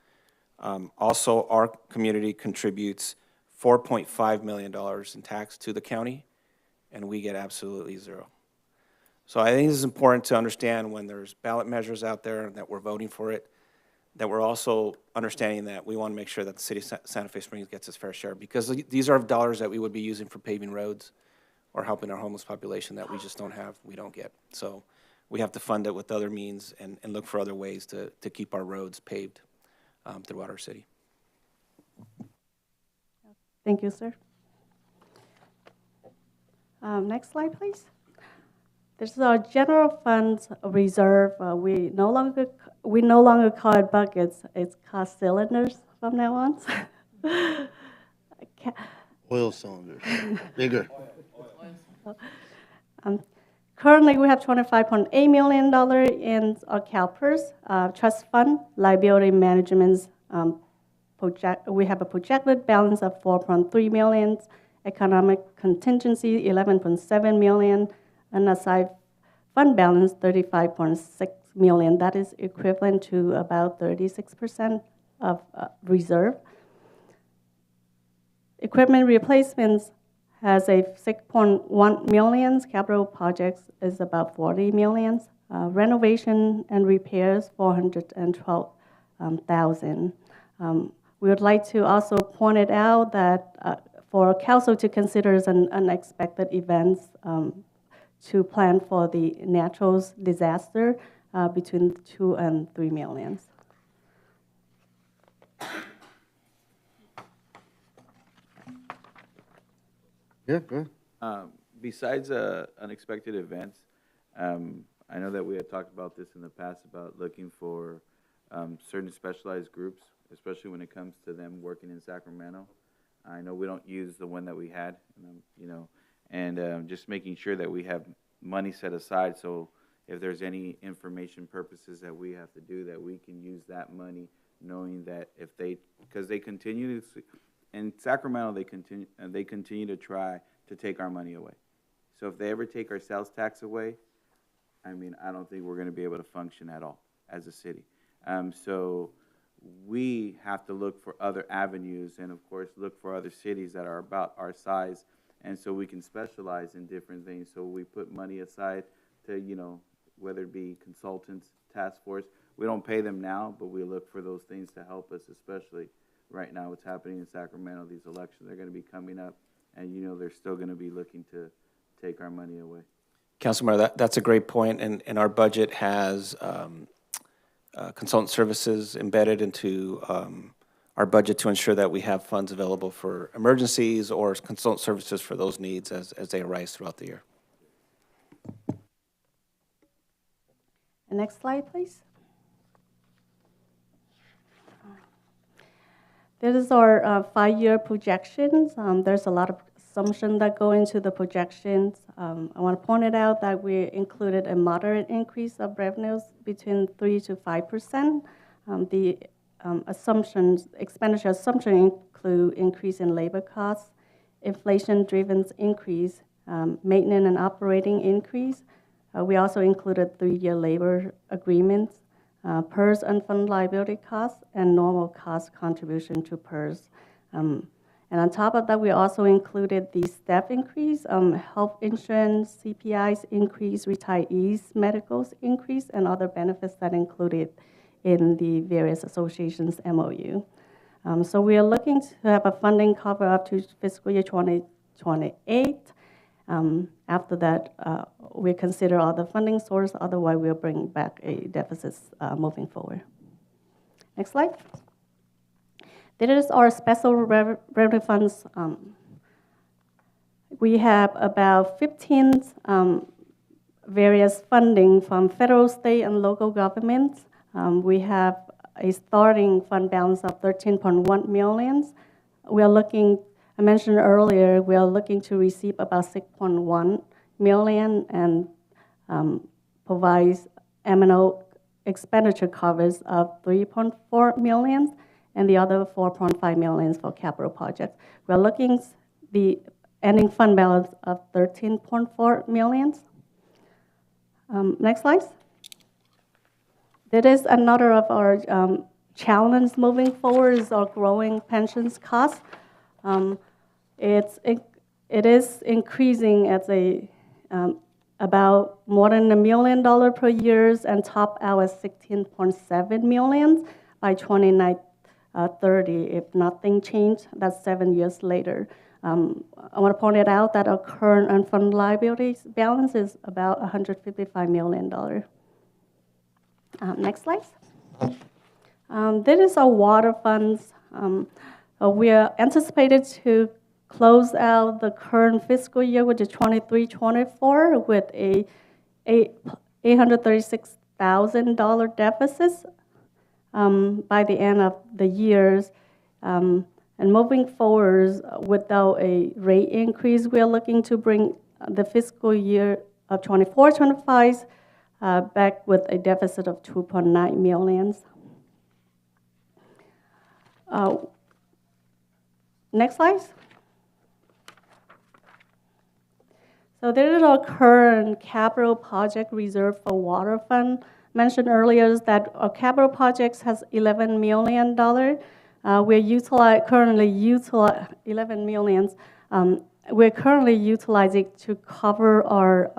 Also, our community contributes $4.5 million in tax to the county, and we get absolutely 0. So I think this is important to understand when there's ballot measures out there that we're voting for it, that we're also understanding that we want to make sure that the city of Santa Fe Springs gets its fair share, because these are dollars that we would be using for paving roads or helping our homeless population that we just don't have, we don't get. So we have to fund it with other means and look for other ways to keep our roads paved throughout our city. Thank you, sir. Next slide, please. This is our general funds reserve. We no longer call it buckets. It's cost cylinders from now on. Oil cylinders, bigger. Currently, we have $25.8 million in our CalPERS trust fund liability management. We have a projected balance of $4.3 million, economic contingency $11.7 million, and aside fund balance $35.6 million. That is equivalent to about 36% of reserve. Equipment replacements has a $6.1 million. Capital projects is about $40 million. Renovation and repairs $412,000. We would like to also point it out that for council to consider an unexpected events to plan for the natural disaster between $2 and $3 million. Yeah, good. Besides unexpected events, I know that we had talked about this in the past about looking for certain specialized groups, especially when it comes to them working in Sacramento. I know we don't use the one that we had, and just making sure that we have money set aside, so if there's any information purposes that we have to do, that we can use that money, knowing that because they continue to, in Sacramento, they continue to try to take our money away. So if they ever take our sales tax away, I don't think we're going to be able to function at all as a city. So we have to look for other avenues, and of course look for other cities that are about our size, and so we can specialize in different things. So we put money aside to, whether it be consultants, task force. We don't pay them now, but we look for those things to help us, especially right now what's happening in Sacramento. These elections are going to be coming up, and they're still going to be looking to take our money away. Councilmember, that's a great point, and our budget has consultant services embedded into our budget to ensure that we have funds available for emergencies or consultant services for those needs as they arise throughout the year. The next slide, please. This is our 5-year projections. There's a lot of assumptions that go into the projections. I want to point it out that we included a moderate increase of revenues between 3 to 5%. The expenditure assumptions include increase in labor costs, inflation-driven increase, maintenance and operating increase. We also included 3-year labor agreements, PERS unfunded liability costs, and normal cost contribution to PERS. And on top of that, we also included the staff increase, health insurance, CPIs increase, retirees, medicals increase, and other benefits that included in the various associations MOU. So we are looking to have a funding cover up to fiscal year 2028. After that, we consider other funding source. Otherwise, we'll bring back a deficit moving forward. Next slide. This is our special revenue funds. We have about 15 various funding from federal, state, and local governments. We have a starting fund balance of $13.1 million. We are looking, I mentioned earlier, we are looking to receive about $6.1 million and provides M&O expenditure covers of $3.4 million and the other $4.5 million for capital projects. We're looking the ending fund balance of $13.4 million. Next slide. That is another of our challenge moving forward is our growing pensions cost. It is increasing at about more than $1 million per year and top out at $16.7 million by 2030. If nothing changed, that's 7 years later. I want to point it out that our current unfunded liabilities balance is about $155 million. Next slide. This is our water funds. We are anticipated to close out the current fiscal year, which is 23-24, with a $836,000 deficit by the end of the years. And moving forward, without a rate increase, we are looking to bring the fiscal year of 24-25 back with a deficit of $2.9 million. Next slide. So there is our current capital project reserve for water fund. Mentioned earlier is that our capital projects has $11 million. We're currently utilizing $11 million. We're currently utilizing to cover our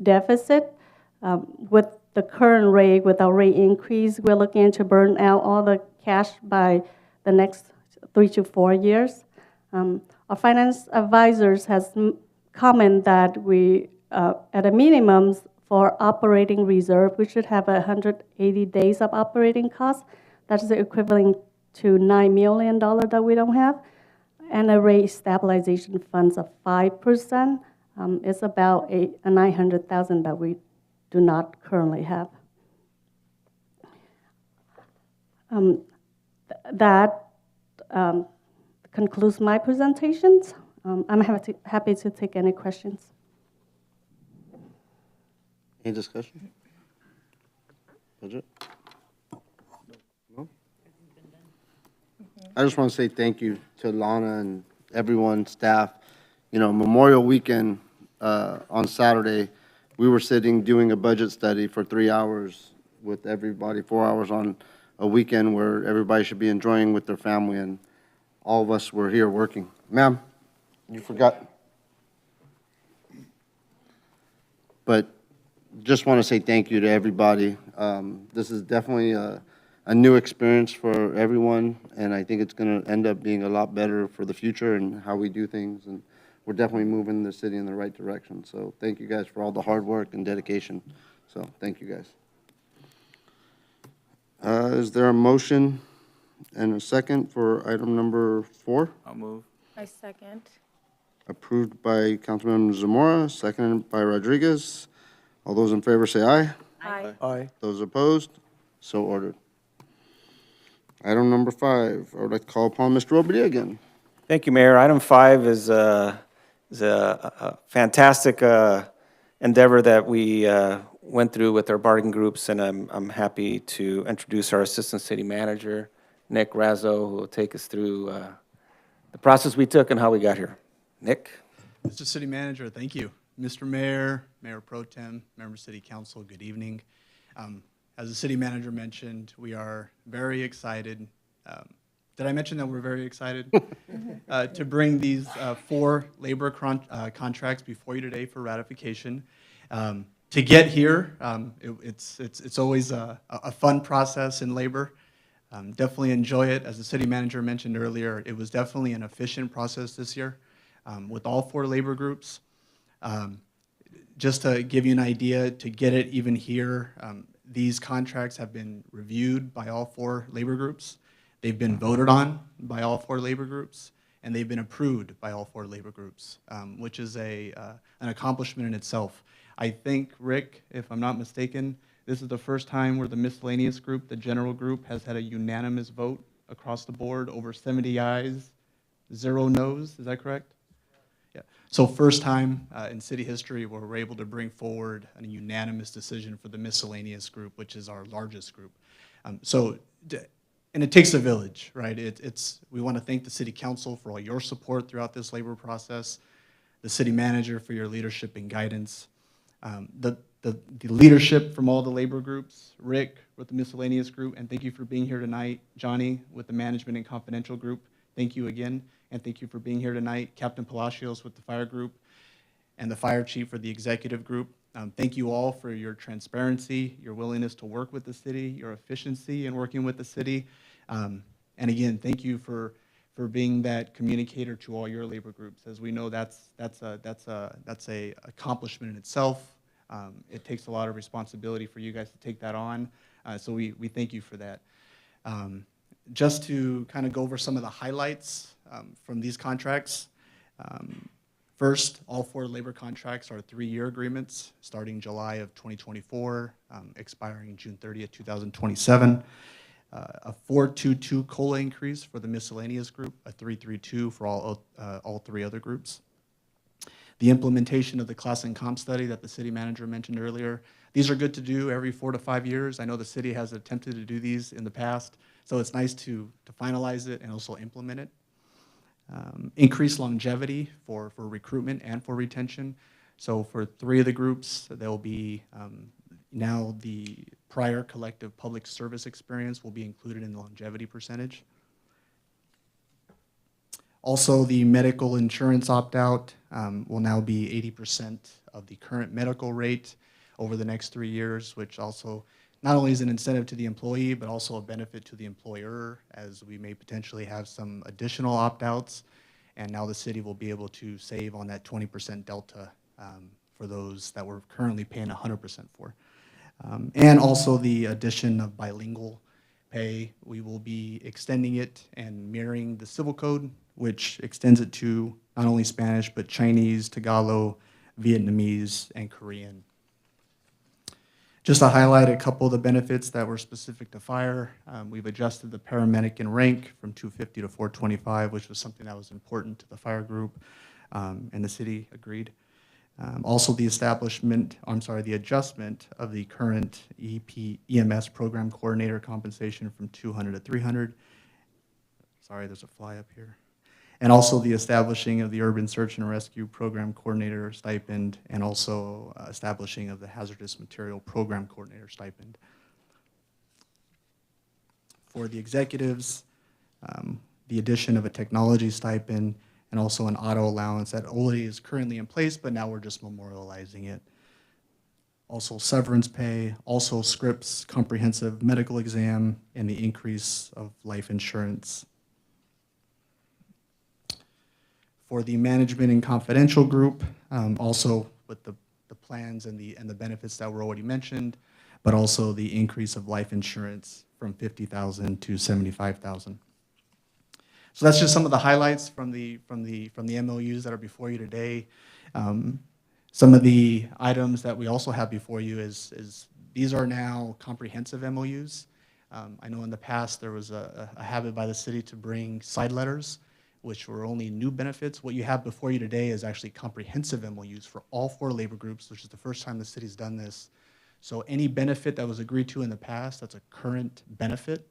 deficit. With the current rate, with our rate increase, we're looking to burn out all the cash by the next 3 to 4 years. Our finance advisors has commented that we, at a minimum for operating reserve, we should have 180 days of operating costs. That is equivalent to $9 million that we don't have, and a rate stabilization funds of 5%. It's about $900,000 that we do not currently have. concludes my presentations. I'm happy to take any questions. Any discussion? Budget? No? I just want to say thank you to Lana and everyone, staff. You know, Memorial Weekend on Saturday, we were sitting doing a budget study for 3 hours with everybody, 4 hours on a weekend where everybody should be enjoying with their family, and all of us were here working. Ma'am, you forgot. But just want to say thank you to everybody. This is definitely a new experience for everyone, and I think it's going to end up being a lot better for the future and how we do things, and we're definitely moving the city in the right direction. So thank you guys for all the hard work and dedication. So thank you guys. Is there a motion and a second for item number 4? I'll move. I second. Approved by Councilmember Zamora, seconded by Rodriguez. All those in favor say aye. Aye. Aye. Those opposed? So ordered. Item number 5, I would like to call upon Mr. Obedia again. Thank you, Mayor. Item 5 is a fantastic endeavor that we went through with our bargaining groups, and I'm happy to introduce our Assistant City Manager, Nick Razzo, who will take us through the process we took and how we got here. Nick? Mr. City Manager, thank you. Mr. Mayor, Mayor Pro Tem, Member of City Council, good evening. As the City Manager mentioned, we are very excited. Did I mention that we're very excited to bring these 4 labor contracts before you today for ratification? To get here, it's always a fun process in labor. Definitely enjoy it. As the City Manager mentioned earlier, it was definitely an efficient process this year with all 4 labor groups. Just to give you an idea, to get it even here, these contracts have been reviewed by all 4 labor groups. They've been voted on by all 4 labor groups, and they've been approved by all 4 labor groups, which is an accomplishment in itself. I think, Rick, if I'm not mistaken, this is the first time where the miscellaneous group, the general group, has had a unanimous vote across the board, over 70 ayes, 0 noes. Is that correct? Yeah. So first time in city history where we're able to bring forward a unanimous decision for the miscellaneous group, which is our largest group. And it takes a village, right? We want to thank the City Council for all your support throughout this labor process, the City Manager for your leadership and guidance, the leadership from all the labor groups, Rick with the miscellaneous group, and thank you for being here tonight, Johnny with the management and confidential group. Thank you again, and thank you for being here tonight, Captain Palacios with the fire group, and the fire chief for the executive group. Thank you all for your transparency, your willingness to work with the city, your efficiency in working with the city. And again, thank you for being that communicator to all your labor groups. As we know, that's a accomplishment in itself. It takes a lot of responsibility for you guys to take that on. So we thank you for that. Just to kind of go over some of the highlights from these contracts. First, all 4 labor contracts are 3-year agreements starting July of 2024, expiring June 30th, 2027. A 422 COLA increase for the miscellaneous group, a 332 for all 3 other groups. The implementation of the class and comp study that the City Manager mentioned earlier. These are good to do every 4 to 5 years. I know the city has attempted to do these in the past, so it's nice to finalize it and also implement it. Increased longevity for recruitment and for retention. So for 3 of the groups, there'll be now the prior collective public service experience will be included in the longevity percentage. Also, the medical insurance opt-out will now be 80% of the current medical rate over the next 3 years, which also not only is an incentive to the employee, but also a benefit to the employer, as we may potentially have some additional opt-outs. And now the city will be able to save on that 20% delta for those that we're currently paying 100% for. And also the addition of bilingual pay. We will be extending it and mirroring the civil code, which extends it to not only Spanish, but Chinese, Tagalog, Vietnamese, and Korean. Just to highlight a couple of the benefits that were specific to fire, we've adjusted the paramedic in rank from 250 to 425, which was something that was important to the fire group, and the city agreed. Also, the adjustment of the current EMS program coordinator compensation from 200 to 300. Sorry, there's a fly up here. And also the establishing of the urban search and rescue program coordinator stipend, and also establishing of the hazardous material program coordinator stipend. For the executives, the addition of a technology stipend, and also an auto allowance that already is currently in place, but now we're just memorializing it. Also severance pay, also Scripps comprehensive medical exam, and the increase of life insurance. For the management and confidential group, also with the plans and the benefits that were already mentioned, but also the increase of life insurance from $50,000 to $75,000. So that's just some of the highlights from the MOUs that are before you today. Some of the items that we also have before you is these are now comprehensive MOUs. I know in the past there was a habit by the city to bring side letters, which were only new benefits. What you have before you today is actually comprehensive MOUs for all 4 labor groups, which is the first time the city's done this. So any benefit that was agreed to in the past, that's a current benefit,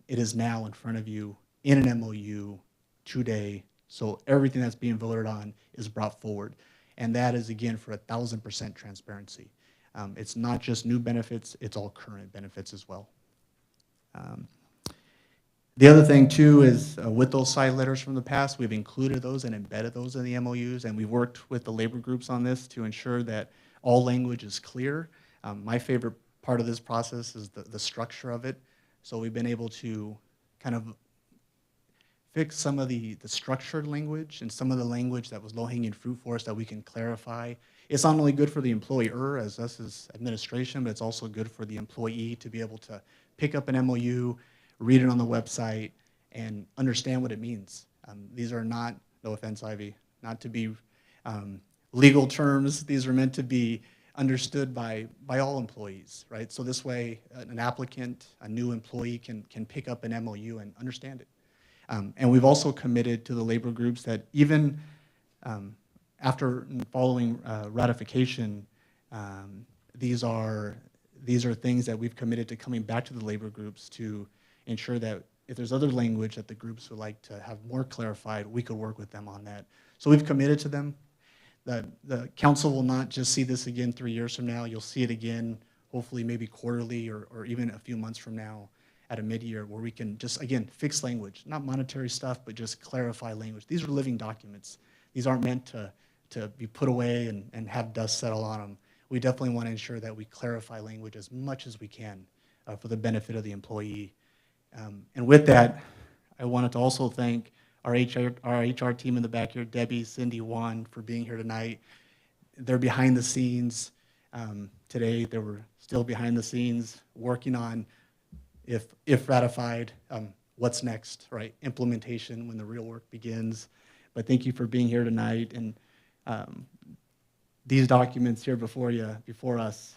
it is now in front of you in an MOU today. So everything that's being voted on is brought forward. And that is, again, for 1,000% transparency. It's not just new benefits, it's all current benefits as well. The other thing, too, is with those side letters from the past, we've included those and embedded those in the MOUs, and we've worked with the labor groups on this to ensure that all language is clear. My favorite part of this process is the structure of it. So we've been able to kind of fix some of the structured language and some of the language that was low-hanging fruit for us that we can clarify. It's not only good for the employer as us as administration, but it's also good for the employee to be able to pick up an MOU, read it on the website, and understand what it means. These are not, no offense, Ivy, not to be legal terms. These are meant to be understood by all employees, right? So this way, an applicant, a new employee can pick up an MOU and understand it. And we've also committed to the labor groups that even after following ratification, these are things that we've committed to coming back to the labor groups to ensure that if there's other language that the groups would like to have more clarified, we could work with them on that. So we've committed to them. The council will not just see this again 3 years from now. You'll see it again, hopefully maybe quarterly or even a few months from now at a mid-year where we can just, again, fix language, not monetary stuff, but just clarify language. These are living documents. These aren't meant to be put away and have dust settle on them. We definitely want to ensure that we clarify language as much as we can for the benefit of the employee. And with that, I wanted to also thank our HR team in the back here, Debbie, Cindy, Juan, for being here tonight. They're behind the scenes today. They were still behind the scenes working on, if ratified, what's next, right? Implementation when the real work begins. But thank you for being here tonight. And these documents here before us,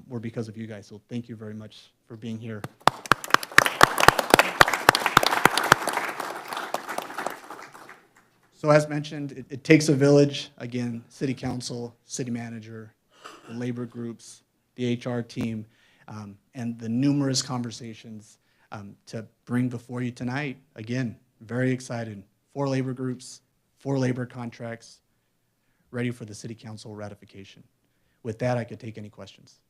were because of you guys. So thank you very much for being here. So as mentioned, it takes a village, again, city council, city manager, the labor groups, the HR team, and the numerous conversations to bring before you tonight. Again, very excited. 4 labor groups, 4 labor contracts, ready for the city council ratification. With that, I could take any questions.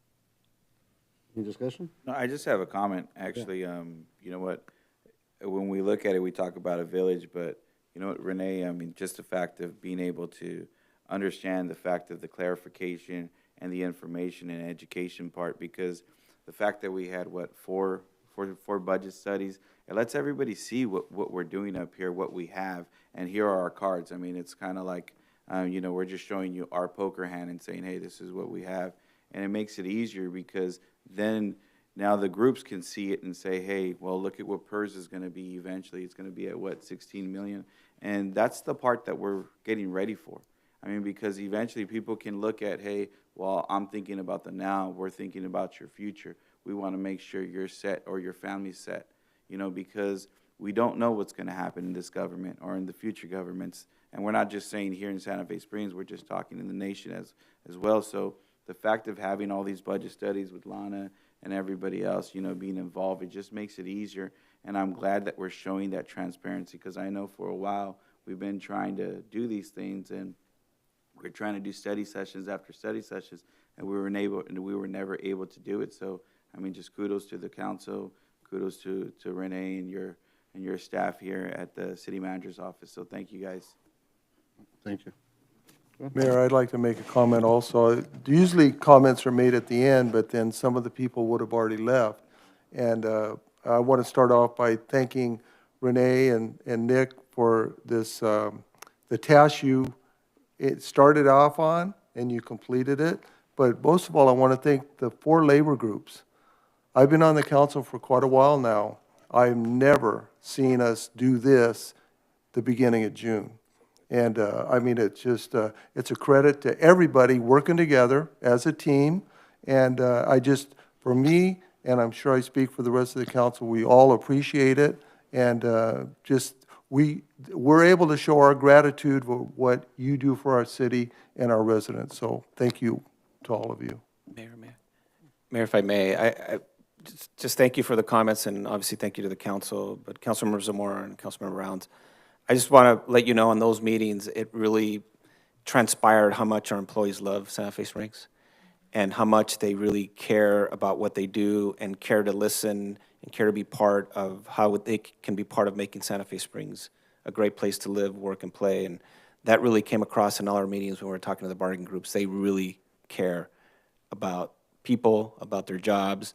Any discussion? No, I just have a comment, actually. You know what, when we look at it, we talk about a village, but you know what, Renee, I mean, just the fact of being able to understand the fact of the clarification and the information and education part, because the fact that we had, what, four budget studies, it lets everybody see what we're doing up here, what we have, and here are our cards. I mean, it's kind of like, you know, we're just showing you our poker hand and saying, hey, this is what we have. And it makes it easier because then now the groups can see it and say, hey, well, look at what PERS is going to be eventually. It's going to be at, what, 16 million? And that's the part that we're getting ready for. I mean, because eventually people can look at, hey, well, I'm thinking about the now, we're thinking about your future. We want to make sure you're set or your family's set, you know, because we don't know what's going to happen in this government or in the future governments. And we're not just saying here in Santa Fe Springs, we're just talking in the nation as well. So the fact of having all these budget studies with Lana and everybody else, you know, being involved, it just makes it easier. And I'm glad that we're showing that transparency, because I know for a while we've been trying to do these things, and we're trying to do study sessions after study sessions, and we were never able to do it. So, I mean, just kudos to the council, kudos to Renee and your staff here at the city manager's office. So thank you guys. Thank you. Mayor, I'd like to make a comment also. Usually comments are made at the end, but then some of the people would have already left. And I want to start off by thanking Renee and Nick for this, the task it started off on and you completed it. But most of all, I want to thank the 4 labor groups. I've been on the council for quite a while now. I've never seen us do this the beginning of June. And I mean, it's just, it's a credit to everybody working together as a team. And for me, and I'm sure I speak for the rest of the council, we all appreciate it. And we're able to show our gratitude for what you do for our city and our residents. So thank you to all of you. Mayor, if I may, I just thank you for the comments, and obviously thank you to the council, but Councilmember Zamora and Councilmember Rounds. I just want to let you know, in those meetings, it really transpired how much our employees love Santa Fe Springs and how much they really care about what they do and care to listen and care to be part of how they can be part of making Santa Fe Springs a great place to live, work, and play. And that really came across in all our meetings when we were talking to the bargaining groups. They really care about people, about their jobs,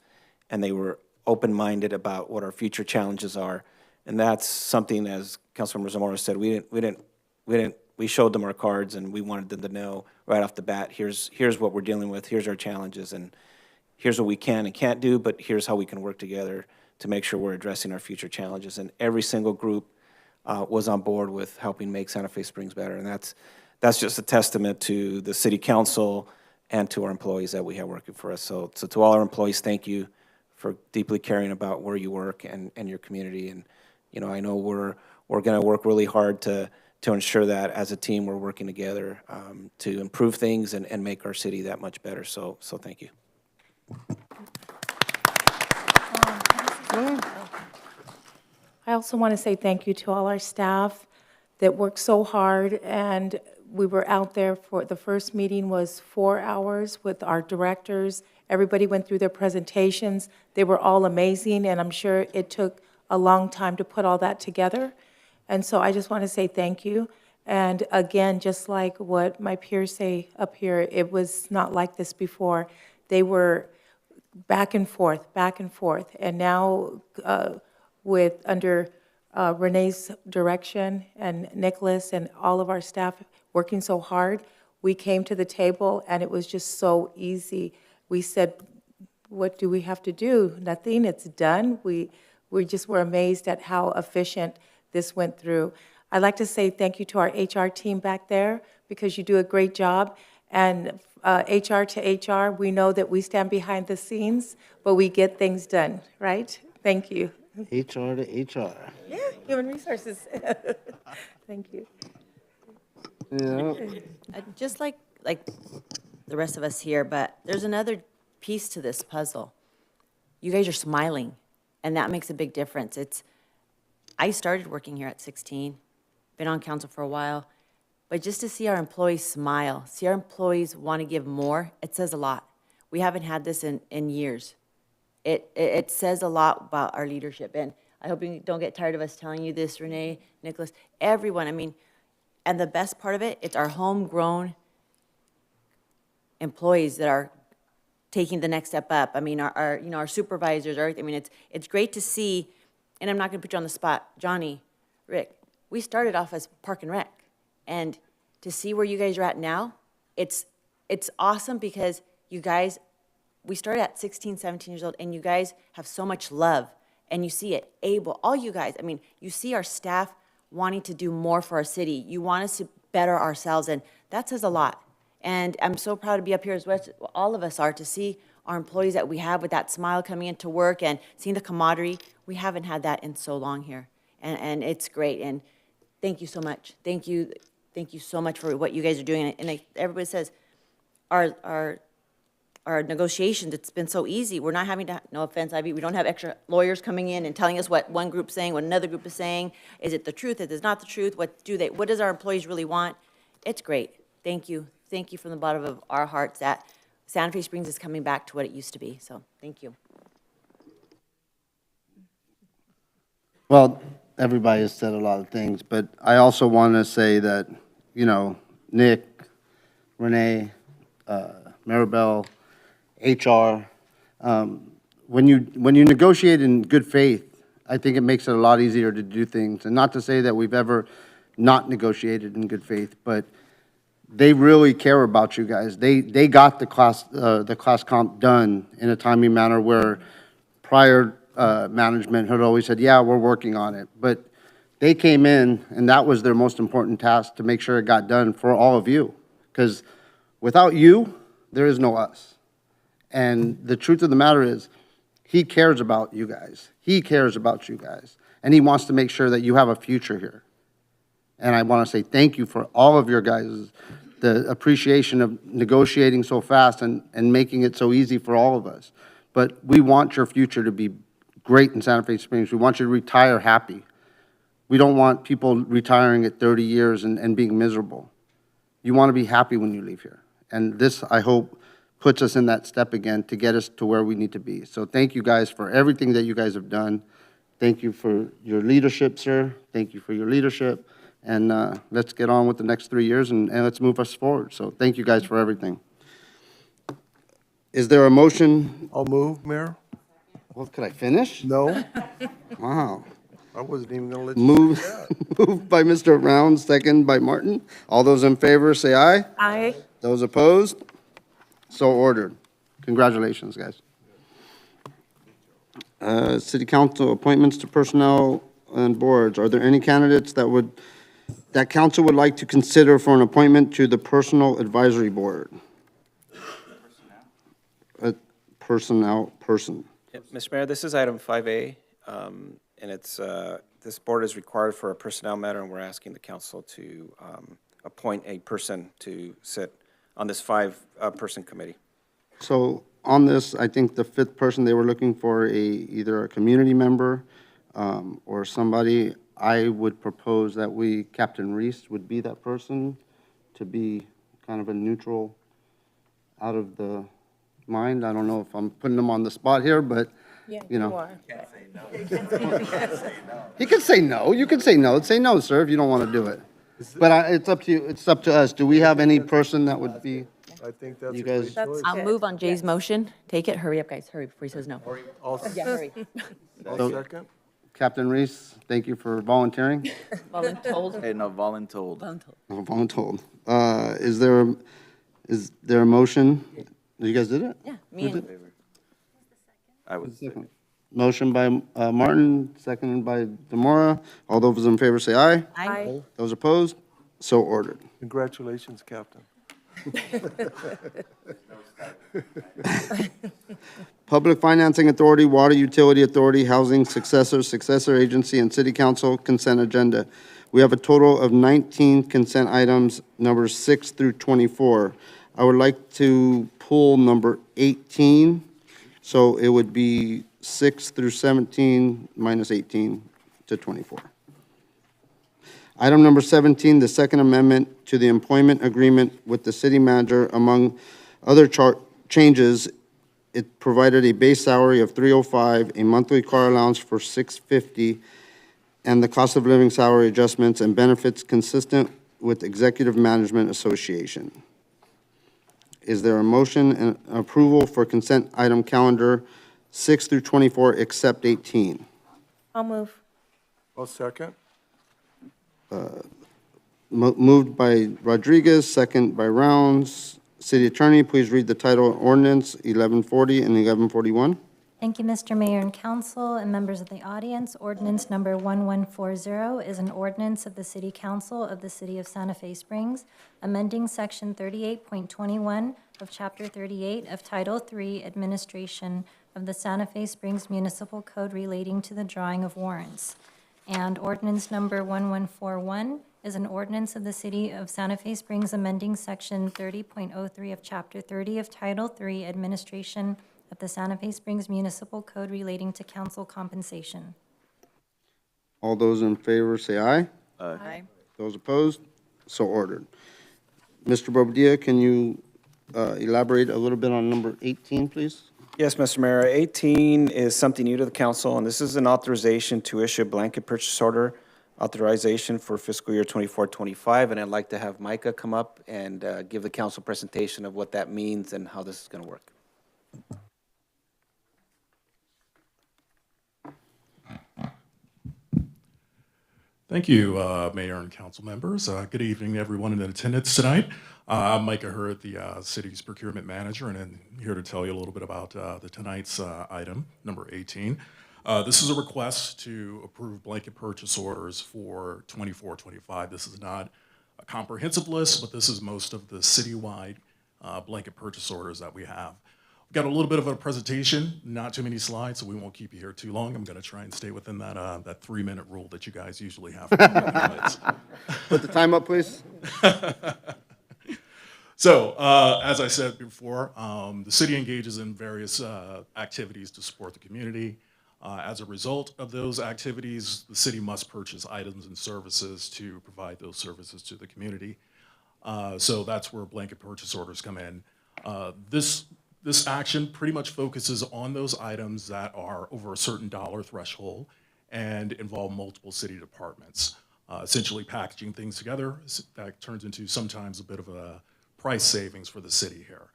and they were open-minded about what our future challenges are. And that's something, as Councilmember Zamora said, we showed them our cards, and we wanted them to know right off the bat, here's what we're dealing with, here's our challenges, and here's what we can and can't do, but here's how we can work together to make sure we're addressing our future challenges. And every single group was on board with helping make Santa Fe Springs better. And that's just a testament to the city council and to our employees that we have working for us. So to all our employees, thank you for deeply caring about where you work and your community. And, you know, I know we're going to work really hard to ensure that as a team we're working together to improve things and make our city that much better. So thank you. I also want to say thank you to all our staff that worked so hard, and we were out there for, the first meeting was 4 hours with our directors. Everybody went through their presentations. They were all amazing, and I'm sure it took a long time to put all that together. And so I just want to say thank you. And again, just like what my peers say up here, it was not like this before. They were back and forth. And now under Renee's direction and Nicholas and all of our staff working so hard, we came to the table and it was just so easy. We said, what do we have to do? Nothing, it's done. We just were amazed at how efficient this went through. I'd like to say thank you to our HR team back there, because you do a great job. And HR to HR, we know that we stand behind the scenes, but we get things done, right? Thank you. HR to HR. Yeah, human resources. Thank you. Yeah. Just like the rest of us here, but there's another piece to this puzzle. You guys are smiling, and that makes a big difference. I started working here at 16, been on council for a while, but just to see our employees smile, see our employees want to give more, it says a lot. We haven't had this in years. It says a lot about our leadership, and I hope you don't get tired of us telling you this, Renee, Nicholas, everyone. I mean, and the best part of it, it's our homegrown employees that are taking the next step up. I mean, our supervisors, everything. I mean, it's great to see, and I'm not going to put you on the spot, Johnny, Rick. We started off as Park and Rec, and to see where you guys are at now, it's awesome, because you guys, we started at 16, 17 years old, and you guys have so much love, and you see it, all you guys, I mean, you see our staff wanting to do more for our city. You want us to better ourselves, and That says a lot. And I'm so proud to be up here as well, all of us are, to see our employees that we have with that smile coming into work and seeing the camaraderie. We haven't had that in so long here. And it's great. And thank you so much. Thank you so much for what you guys are doing. And everybody says, our negotiations, it's been so easy. We're not having to, no offense, Ivy, we don't have extra lawyers coming in and telling us what one group's saying, what another group is saying. Is it the truth? Is it not the truth? What does our employees really want? It's great. Thank you. Thank you from the bottom of our hearts that Santa Fe Springs is coming back to what it used to be. So, thank you. Well, everybody has said a lot of things, but I also want to say that, you know, Nick, Renee, Maribel, HR, when you negotiate in good faith, I think it makes it a lot easier to do things. And not to say that we've ever not negotiated in good faith, but they really care about you guys. They got the class comp done in a timely manner where prior management had always said, yeah, we're working on it. But they came in, and that was their most important task, to make sure it got done for all of you. Because without you, there is no us. And the truth of the matter is, he cares about you guys. He cares about you guys. And he wants to make sure that you have a future here. And I want to say thank you for all of your guys, the appreciation of negotiating so fast and making it so easy for all of us. But we want your future to be great in Santa Fe Springs. We want you to retire happy. We don't want people retiring at 30 years and being miserable. You want to be happy when you leave here. And this, I hope, puts us in that step again to get us to where we need to be. So thank you guys for everything that you guys have done. Thank you for your leadership, sir. Thank you for your leadership. And let's get on with the next 3 years and let's move us forward. So thank you guys for everything. Is there a motion? I'll move, Mayor. Well, could I finish? No, Wow. I wasn't even going to let you Move, do that. moved by Mr. Brown, second by Martin. All those in favor, say aye. Aye. Those opposed? So ordered. Congratulations, guys. City Council appointments to personnel and boards. Are there any candidates that council would like to consider for an appointment to the Personnel Advisory Board? Personnel person. Mr. Mayor, this is item 5A, and it's, this board is required for a personnel matter, and we're asking the council to appoint a person to sit on this five-person committee. So on this, I think the fifth person, they were looking for either a community member or somebody. I would propose that Captain Reese would be that person, to be kind of a neutral, out of the mind. I don't know if I'm putting them on the spot here, but, you know. He can say no. You can say no. Say no, sir, if you don't want to do it. But it's up to you. It's up to us. Do we have any person that would be? I think that's You a great guys- choice. I'll move on Jay's motion. Take it. Hurry up, guys. Hurry before he says no. Yeah, hurry. I'll second. Captain Reese, thank you for volunteering. Voluntold. Hey, no, voluntold. Oh, voluntold. Is there a motion? You guys did it? Yeah, me Who and did? I would Second. Motion by Martin, seconded by Demora. All those in favor say aye. Aye. Those opposed? So ordered. Congratulations, Captain. Public Financing Authority, Water Utility Authority, Housing Successor Agency, and City Council consent agenda. We have a total of 19 consent items, numbers 6 through 24. I would like to pull number 18, so it would be 6 through 17 minus 18 to 24. Item number 17, the Second Amendment to the employment agreement with the city manager. Among other changes, it provided a base salary of $305, a monthly car allowance for $650, and the cost of living salary adjustments and benefits consistent with Executive Management Association. Is there a motion and approval for consent item calendar 6 through 24, except 18? I'll move. I'll second. Moved by Rodriguez, second by Rounds. City Attorney, please read the title of ordinance 1140 and 1141. Thank you, Mr. Mayor and Council and members of the audience. Ordinance number 1140 is an ordinance of the City Council of the City of Santa Fe Springs, amending Section 38.21 of Chapter 38 of Title III Administration of the Santa Fe Springs Municipal Code relating to the drawing of warrants. And ordinance number 1141 is an ordinance of the City of Santa Fe Springs amending Section 30.03 of Chapter 30 of Title III Administration of the Santa Fe Springs Municipal Code relating to council compensation. All those in favor say aye. Aye. Those opposed? So ordered. Mr. Bobadilla, can you elaborate a little bit on number 18, please? Yes, Mr. Mayor. 18 is something new to the council, and this is an authorization to issue a blanket purchase order authorization for fiscal year 24-25, and I'd like to have Micah come up and give the council presentation of what that means and how this is going to work. Thank you, Mayor and council members. Good evening, everyone in attendance tonight. I'm Micah Hurd, the city's procurement manager, and I'm here to tell you a little bit about tonight's item, number 18. This is a request to approve blanket purchase orders for 24-25. This is not a comprehensive list, but this is most of the citywide blanket purchase orders that we have. We've got a little bit of a presentation, not too many slides, so we won't keep you here too long. I'm going to try and stay within that 3-minute rule that you guys usually have. Put the time up, please. So, as I said before, the city engages in various activities to support the community. As a result of those activities, the city must purchase items and services to provide those services to the community. So that's where blanket purchase orders come in. This action pretty much focuses on those items that are over a certain dollar threshold and involve multiple city departments. Essentially packaging things together, that turns into sometimes a bit of a price savings for the city here.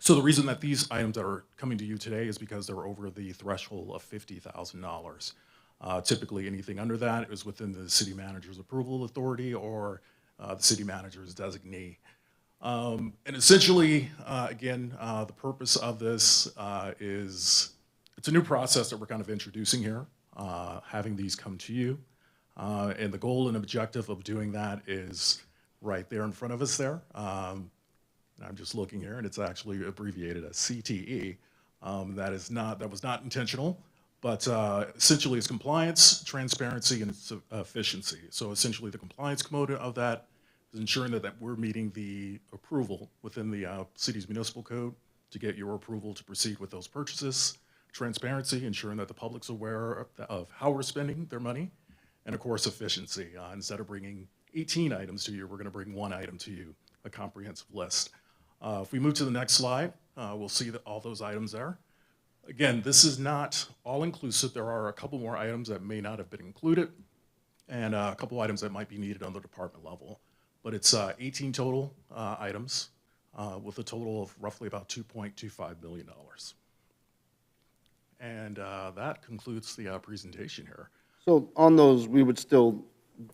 So the reason that these items that are coming to you today is because they're over the threshold of $50,000. Typically anything under that is within the city manager's approval authority or the city manager's designee. And essentially, again, the purpose of this is, it's a new process that we're kind of introducing here, having these come to you. And the goal and objective of doing that is right there in front of us there. I'm just looking here, and it's actually abbreviated as CTE. That was not intentional, but essentially it's compliance, transparency, and it's efficiency. So essentially the compliance component of that is ensuring that we're meeting the approval within the city's municipal code to get your approval to proceed with those purchases. Transparency, ensuring that the public's aware of how we're spending their money. And of course, efficiency. Instead of bringing 18 items to you, we're gonna bring one item to you, a comprehensive list. If we move to the next slide, we'll see that all those items there. Again, this is not all-inclusive. There are a couple more items that may not have been included and a couple items that might be needed on the department level. But it's 18 total items with a total of roughly about $2.25 billion. And that concludes the presentation here. So on those, we would still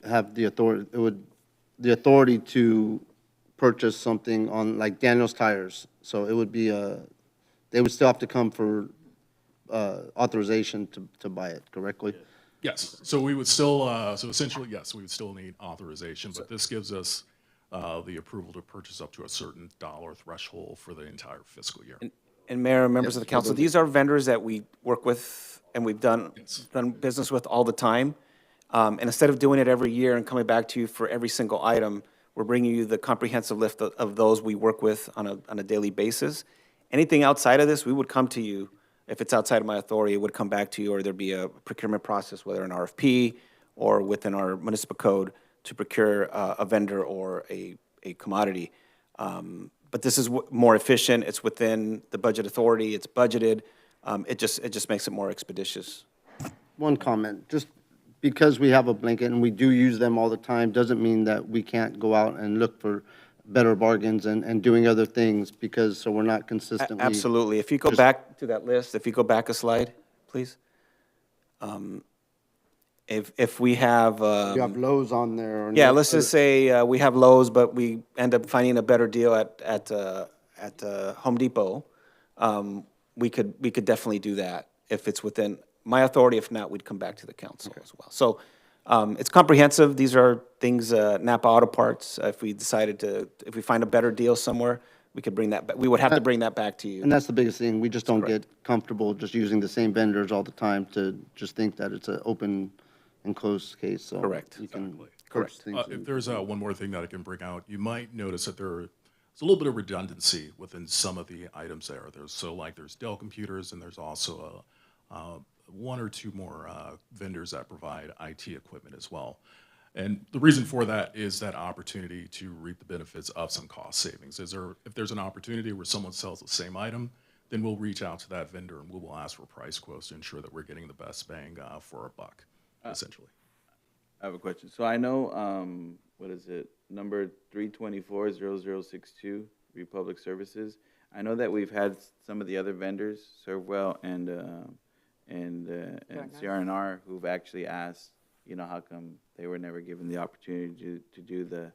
have the authority, the authority to purchase something on like Daniel's Tires. So it would be they would still have to come for authorization to buy it correctly? Yes, so we would still, so essentially, yes, we would still need authorization, but this gives us the approval to purchase up to a certain dollar threshold for the entire fiscal year. And Mayor, members of the council, these are vendors that we work with and we've done business with all the time. And instead of doing it every year and coming back to you for every single item, we're bringing you the comprehensive list of those we work with on a daily basis. Anything outside of this, we would come to you. If it's outside of my authority, it would come back to you, or there'd be a procurement process, whether an RFP or within our municipal code to procure a vendor or a commodity. But this is more efficient. It's within the budget authority. It's budgeted. It just makes it more expeditious. One comment, just because we have a blanket and we do use them all the time, doesn't mean that we can't go out and look for better bargains and doing other things, because so we're not consistently. Absolutely. If you go back to that list, if you go back a slide, please. If we have. You have Lowe's on there. Yeah, let's just say we have Lowe's, but we end up finding a better deal at Home Depot. we could definitely do that if it's within my authority. If not, we'd come back to the council as well. So it's comprehensive. These are things, Napa Auto Parts, if we find a better deal somewhere, we could bring that back. We would have to bring that back to you. And that's the biggest thing. We just don't Correct. get comfortable just using the same vendors all the time to just think that it's an open and closed case, so. Correct. You can Correct. approach things. If there's one more thing that I can bring out, you might notice that there's a little bit of redundancy within some of the items there. There's Dell computers, and there's also one or two more vendors that provide IT equipment as well. And the reason for that is that opportunity to reap the benefits of some cost savings. If there's an opportunity where someone sells the same item, then we'll reach out to that vendor and we will ask for price quotes to ensure that we're getting the best bang for our buck, essentially. I have a question. So I know, what is it, number 324-0062, Republic Services. I know that we've had some of the other vendors, Servwell and CR&R, who've actually asked, how come they were never given the opportunity to do the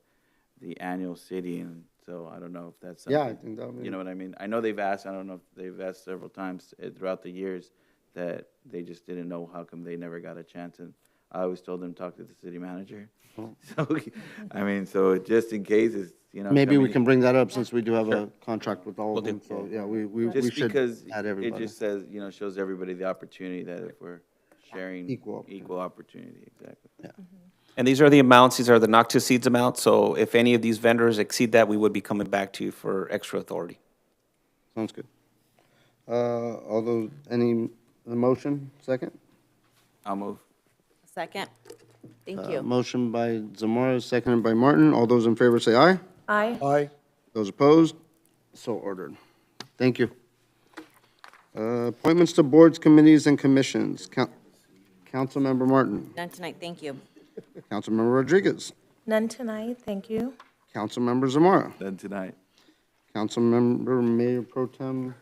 annual city, and so I don't know if that's something. Yeah, I think that would be. You know what I mean? I know they've asked, I don't know if they've asked several times throughout the years that they just didn't know how come they never got a chance, and I always told them, talk to the city manager. So, I mean, so just in case it's, Maybe we coming- can bring that up since we do have a Sure. contract with all of Will them, do. so, yeah, we Just should because add it everybody. just says, shows everybody the opportunity that if we're sharing Equal opportunity, exactly. Yeah. And these are the amounts, these are the Noctis Seeds amounts, so if any of these vendors exceed that, we would be coming back to you for extra authority. Sounds good. The motion, second? I'll move. Second. Thank you. Motion by Zamora, seconded by Martin. All those in favor say aye. Aye. Aye. Those opposed? So ordered. Thank you. Appointments to boards, committees, and commissions. Councilmember Martin. None tonight, thank you. Councilmember Rodriguez. None tonight, thank you. Councilmember Zamora. Then tonight. Councilmember Mayor Pro Tem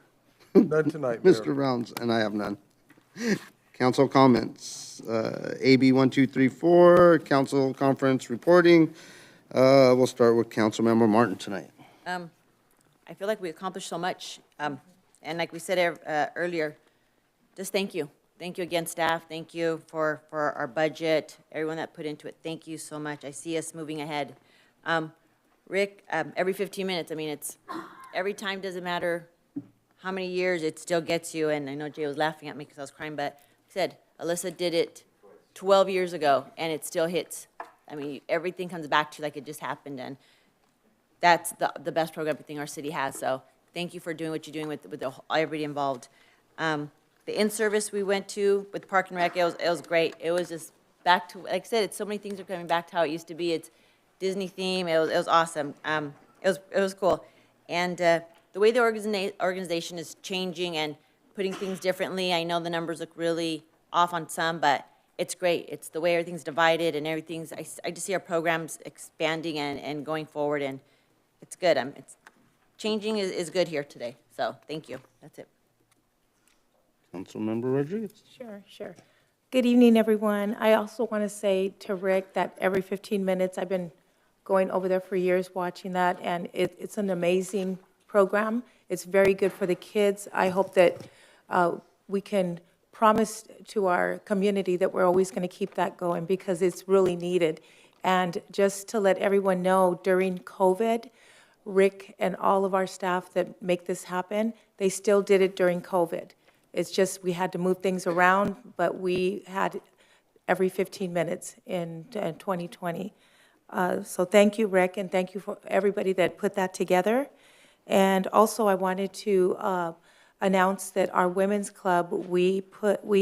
None tonight, Mayor. Mr. Rounds, and I have none. Council comments, AB 1234, council conference reporting. We'll start with Councilmember Martin tonight. I feel like we accomplished so much. And like we said earlier, just thank you. Thank you again, staff. Thank you for our budget, everyone that put into it. Thank you so much. I see us moving ahead. Rick, every 15 minutes, I mean, every time, doesn't matter how many years, it still gets you. And I know Jay was laughing at me because I was crying, but he said, Alyssa did it 12 years ago, and it still hits. I mean, everything comes back to you like it just happened, and that's the best program I think our city has. So thank you for doing what you're doing with everybody involved. The in-service we went to with Park and Rec, it was great. It was just back to, like I said, it's so many things are coming back to how it used to be. It's Disney theme. It was awesome. It was cool. And the way the organization is changing and putting things differently, I know the numbers look really off on some, but it's great. It's the way everything's divided and everything's, I just see our programs expanding and going forward, and it's good. It's changing is good here today. So thank you. That's it. Councilmember Rodriguez. Sure. Good evening, everyone. I also want to say to Rick that every 15 minutes, I've been going over there for years watching that, and it's an amazing program. It's very good for the kids. I hope that we can promise to our community that we're always going to keep that going because it's really needed. And just to let everyone know, during COVID, Rick and all of our staff that make this happen, they still did it during COVID. It's just we had to move things around, but we had every 15 minutes in 2020. So thank you, Rick, and thank you for everybody that put that together. And also, I wanted to announce that our women's club, we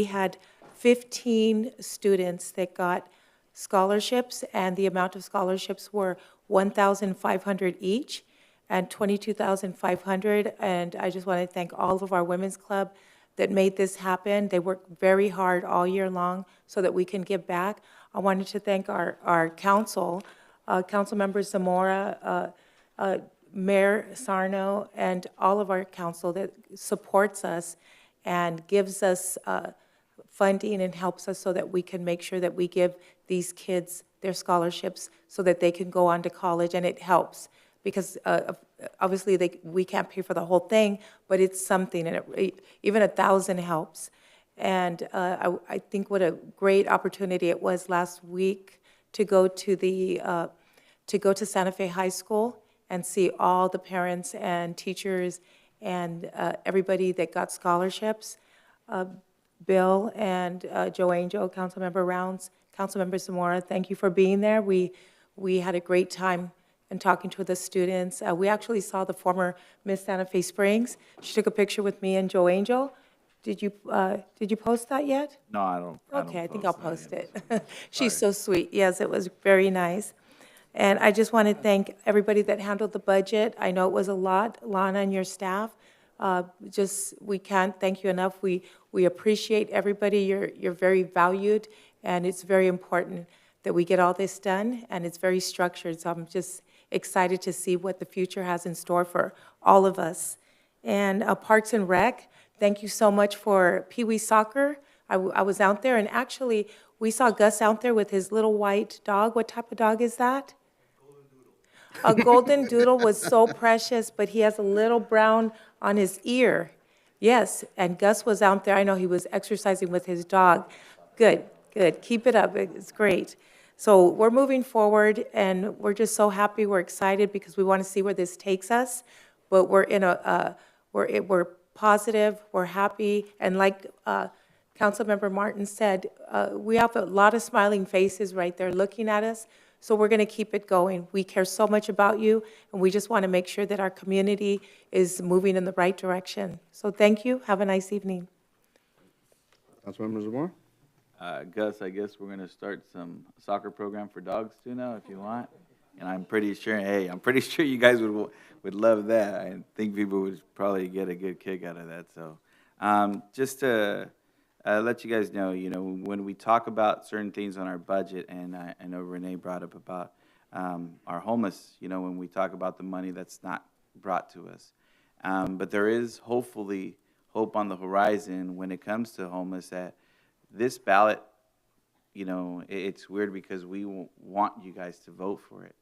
had 15 students that got scholarships, and the amount of scholarships were $1,500 each and $22,500. And I just want to thank all of our women's club that made this happen. They worked very hard all year long so that we can give back. I wanted to thank our council, Councilmember Zamora, Mayor Sarno, and all of our council that supports us and gives us funding and helps us so that we can make sure that we give these kids their scholarships so that they can go on to college, and it helps. because obviously we can't pay for the whole thing, but it's something, and even 1,000 helps. And I think what a great opportunity it was last week to go to Santa Fe High School and see all the parents and teachers and everybody that got scholarships. Bill and Joe Angel, Councilmember Rounds, Councilmember Zamora, thank you for being there. We had a great time and talking to the students. We actually saw the former Miss Santa Fe Springs. She took a picture with me and Joe Angel. Did you post that yet? No, I don't. Okay, I think I'll post it. She's so sweet. Yes, it was very nice. And I just want to thank everybody that handled the budget. I know it was a lot, Lana and your staff. We can't thank you enough. We appreciate everybody. You're very valued, and it's very important that we get all this done, and it's very structured. So I'm just excited to see what the future has in store for all of us. And Parks and Rec, thank you so much for Pee Wee Soccer. I was out there, and actually, we saw Gus out there with his little white dog. What type of dog is that? A golden doodle was so precious, but he has a little brown on his ear. Yes, and Gus was out there. I know he was exercising with his dog. Good, good. Keep it up. It's great. So we're moving forward, and we're just so happy. We're excited because we want to see where this takes us. But we're positive. We're happy, and like Councilmember Martin said, we have a lot of smiling faces right there looking at us. So we're going to keep it going. We care so much about you, and we just want to make sure that our community is moving in the right direction. So thank you. Have a nice evening. Councilmember Zamora? Gus, I guess we're going to start some soccer program for dogs too now, if you want. And I'm pretty sure you guys would love that. I think people would probably get a good kick out of that. So just to let you guys know, when we talk about certain things on our budget, and I know Renee brought up about our homeless, when we talk about the money that's not brought to us. But there is hopefully hope on the horizon when it comes to homeless, that this ballot, it's weird because we want you guys to vote for it.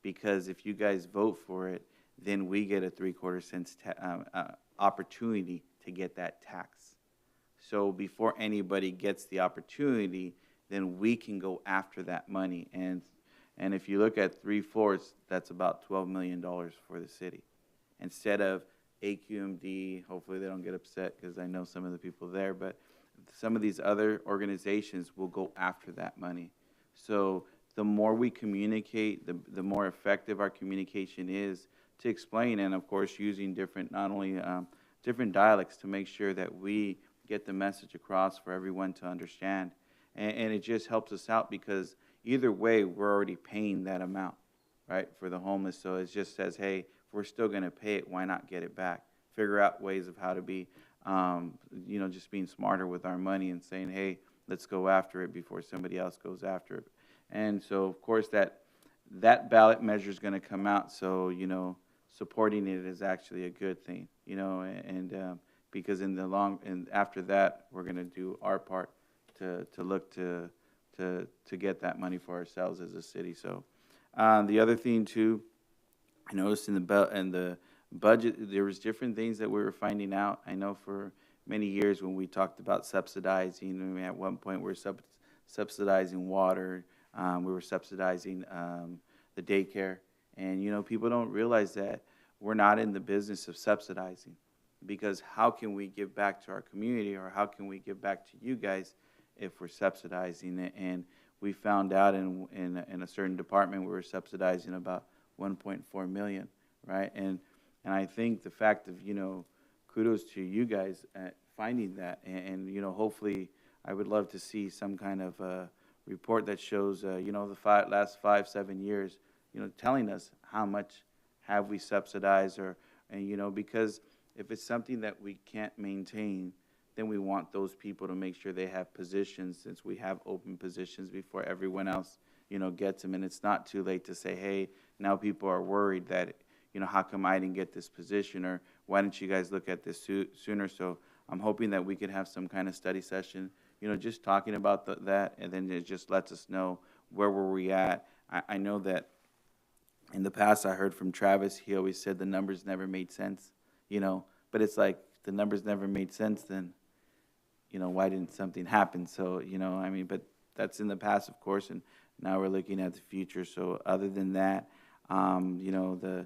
Because if you guys vote for it, then we get a 3/4 cents opportunity to get that tax. So before anybody gets the opportunity, then we can go after that money. And if you look at 3/4, that's about $12 million for the city. Instead of AQMD, hopefully they don't get upset because I know some of the people there, but some of these other organizations will go after that money. So the more we communicate, the more effective our communication is to explain, and of course using different, not only different dialects to make sure that we get the message across for everyone to understand. And it just helps us out because either way, we're already paying that amount, right, for the homeless. So it just says, hey, if we're still going to pay it, why not get it back? Figure out ways of how to be, just being smarter with our money and saying, hey, let's go after it before somebody else goes after it. And so, of course, that ballot measure is going to come out. So, supporting it is actually a good thing, because in the and after that, we're going to do our part to look to get that money for ourselves as a city. So the other thing too, I noticed in the budget, there was different things that we were finding out. I know for many years when we talked about subsidizing, at one point we were subsidizing water, we were subsidizing the daycare, and people don't realize that we're not in the business of subsidizing. Because how can we give back to our community, or how can we give back to you guys if we're subsidizing it? And we found out in a certain department we were subsidizing about $1.4 million, right? And I think the fact of, kudos to you guys at finding that. And hopefully I would love to see some kind of report that shows, the last 5-7 years, telling us how much have we subsidized, because if it's something that we can't maintain, then we want those people to make sure they have positions, since we have open positions before everyone else, gets them. And it's not too late to say, hey, now people are worried that, how come I didn't get this position, or why didn't you guys look at this sooner? So I'm hoping that we could have some kind of study session, just talking about that, and then it just lets us know where were we at. I know that in the past, I heard from Travis, he always said the numbers never made sense, you know, but it's like, the numbers never made sense, then, you know, why didn't something happen? So, you know, I mean, but that's in the past, of course, and now we're looking at the future. So other than that, you know,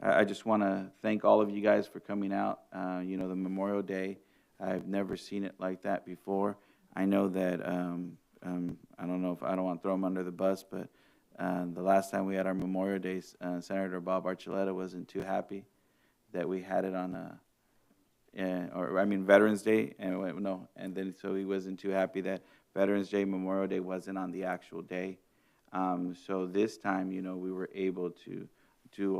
I just want to thank all of you guys for coming out. You know, the Memorial Day, I've never seen it like that before. I know that, I don't know if, I don't want to throw them under the bus, but the last time we had our Memorial Day, Senator Bob Archuleta wasn't too happy that we had it on Veterans Day, and then so he wasn't too happy that Veterans Day, Memorial Day wasn't on the actual day. So this time, you know, we were able to do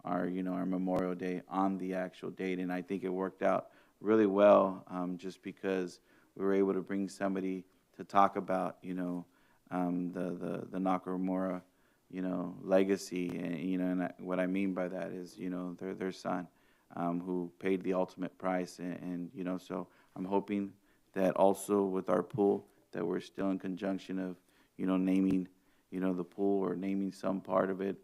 our Memorial Day on the actual date, and I think it worked out really well, just because we were able to bring somebody to talk about, you know, the Nakamura, you know, legacy, and you know, and what I mean by that is, you know, their son, who paid the ultimate price, and you know, so I'm hoping that also with our pool that we're still in conjunction of, you know, naming, you know, the pool or naming some part of it,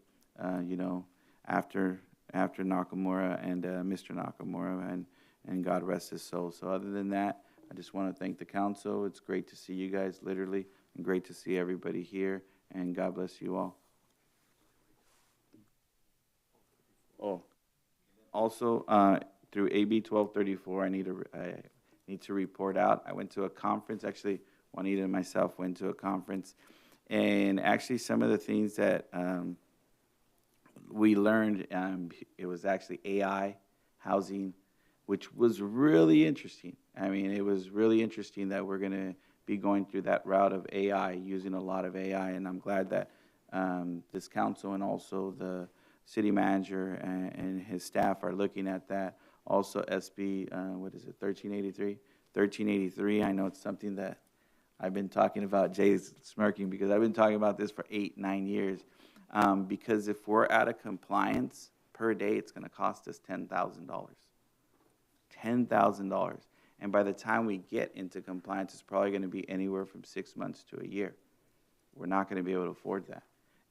you know, after Nakamura and Mr. Nakamura, and God rest his soul. So other than that, I just want to thank the council. It's great to see you guys, literally, and great to see everybody here, and God bless you all. Oh, also, through AB 1234, I need to report out. I went to a conference. Actually, Juanita and myself went to a conference, and actually some of the things that we learned, it was actually AI housing, which was really interesting. I mean, it was really interesting that we're going to be going through that route of AI, using a lot of AI, and I'm glad that this council and also the city manager and his staff are looking at that. Also, SB, 1383? 1383, I know it's something that I've been talking about. Jay's smirking because I've been talking about this for 8-9 years. Because if we're out of compliance per day, it's going to cost us $10,000. $10,000. And by the time we get into compliance, it's probably going to be anywhere from 6 months to a year. We're not going to be able to afford that.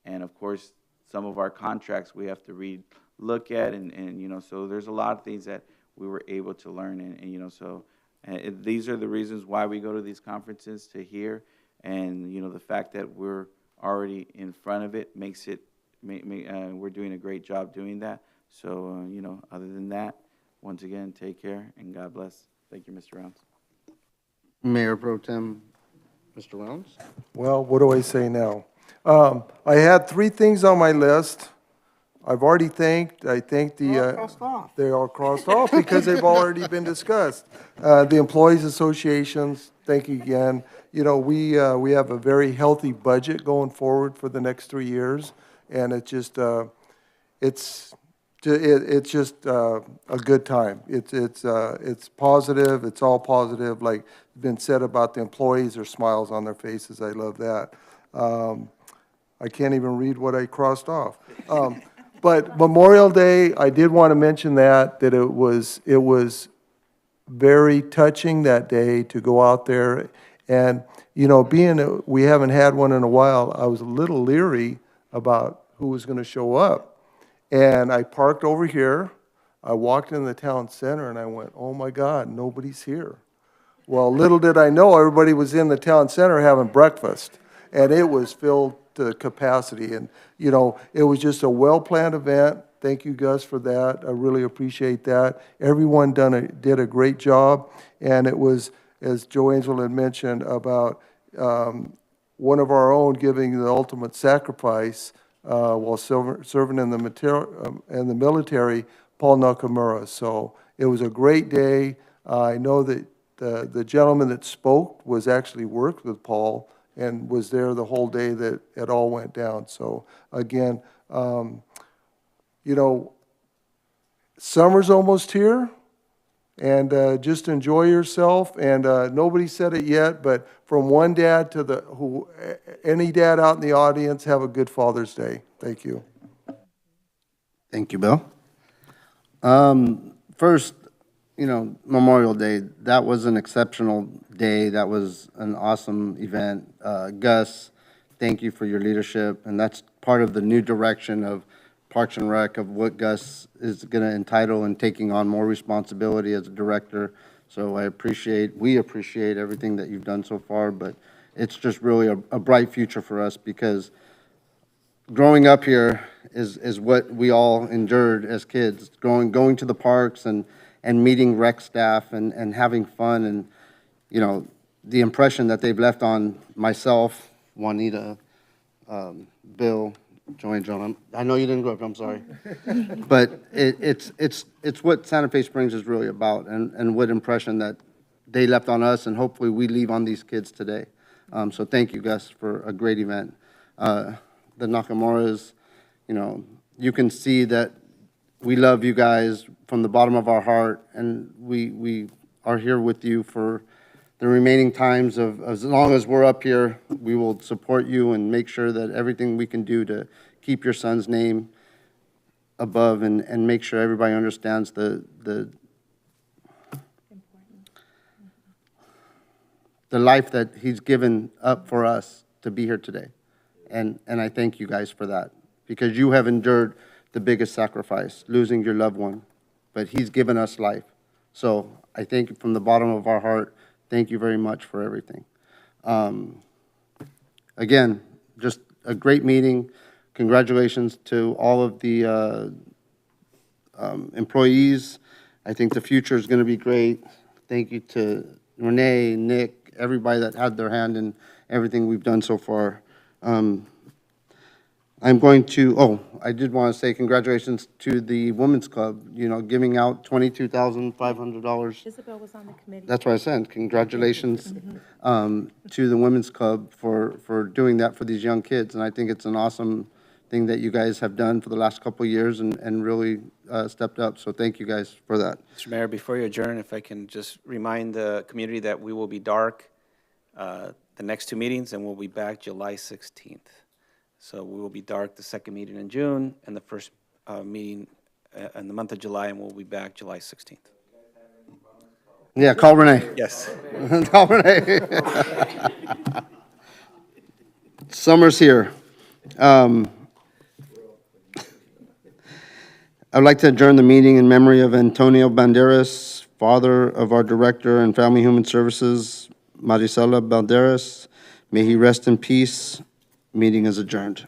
And of course, some of our contracts we have to look at, and you know, so there's a lot of things that we were able to learn, and you know, so these are the reasons why we go to these conferences, to hear, and you know, the fact that we're already in front of it makes it, we're doing a great job doing that. So you know, other than that, once again, take care and God bless. Thank you, Mr. Rounds. Mayor Pro Tem, Mr. Rounds. Well, what do I say now? I had 3 things on my list. I've already thanked, I thanked the... They're all crossed off. They're all crossed off because they've already been discussed. The employees associations, thank you again. You know, we have a very healthy budget going forward for the next 3 years, and it's just a good time. It's positive. It's all positive. Like been said about the employees, there's smiles on their faces. I love that. I can't even read what I crossed off. But Memorial Day, I did want to mention that it was very touching that day to go out there. And, you know, we haven't had one in a while, I was a little leery about who was going to show up. And I parked over here. I walked in the town center and I went, oh my God, nobody's here. Well, little did I know, everybody was in the town center having breakfast. And it was filled to capacity. And, you know, it was just a well-planned event. Thank you, Gus, for that. I really appreciate that. Everyone did a great job. And it was, as Joe Angel had mentioned, about one of our own giving the ultimate sacrifice while serving in the military, Paul Nakamura. So it was a great day. I know that the gentleman that spoke was actually worked with Paul and was there the whole day that it all went down. So again, you know, summer's almost here, and just enjoy yourself. And nobody said it yet, but from one dad to any dad out in the audience, have a good Father's Day. Thank you. Thank you, Bill. First, you know, Memorial Day, that was an exceptional day. That was an awesome event. Gus, thank you for your leadership, and that's part of the new direction of Parks and Rec of what Gus is going to entitle and taking on more responsibility as a director. So we appreciate everything that you've done so far, but it's just really a bright future for us because growing up here is what we all endured as kids, going to the parks and meeting rec staff and having fun and, you know, the impression that they've left on myself, Juanita, Bill, Joey, and John. I know you didn't grow up, I'm sorry. But it's what Santa Fe Springs is really about and what impression that they left on us and hopefully we leave on these kids today. So thank you, Gus, for a great event. The Nakamuras, you know, you can see that we love you guys from the bottom of our heart, and we are here with you for the remaining times of, as long as we're up here, we will support you and make sure that everything we can do to keep your son's name above and make sure everybody understands the life that he's given up for us to be here today. And I thank you guys for that, because you have endured the biggest sacrifice, losing your loved one, but he's given us life. So I thank you from the bottom of our heart. Thank you very much for everything. Again, just a great meeting. Congratulations to all of the employees. I think the future is going to be great. Thank you to Renee, Nick, everybody that had their hand in everything we've done so far. I'm going to, I did want to say congratulations to the Women's Club, you know, giving out $22,500. Isabel was on the committee. That's what I said. Congratulations to the Women's Club for doing that for these young kids. And I think it's an awesome thing that you guys have done for the last couple of years and really stepped up. So thank you guys for that. Mr. Mayor, before you adjourn, if I can just remind the community that we will be dark the next two meetings, and we'll be back July 16th. So we will be dark the second meeting in June and the first meeting in the month of July, and we'll be back July 16th. Yeah, call Renee. Yes. Call Renee. Summer's here. I'd like to adjourn the meeting in memory of Antonio Banderas, father of our Director and Family Human Services, Marisela Banderas. May he rest in peace. Meeting is adjourned.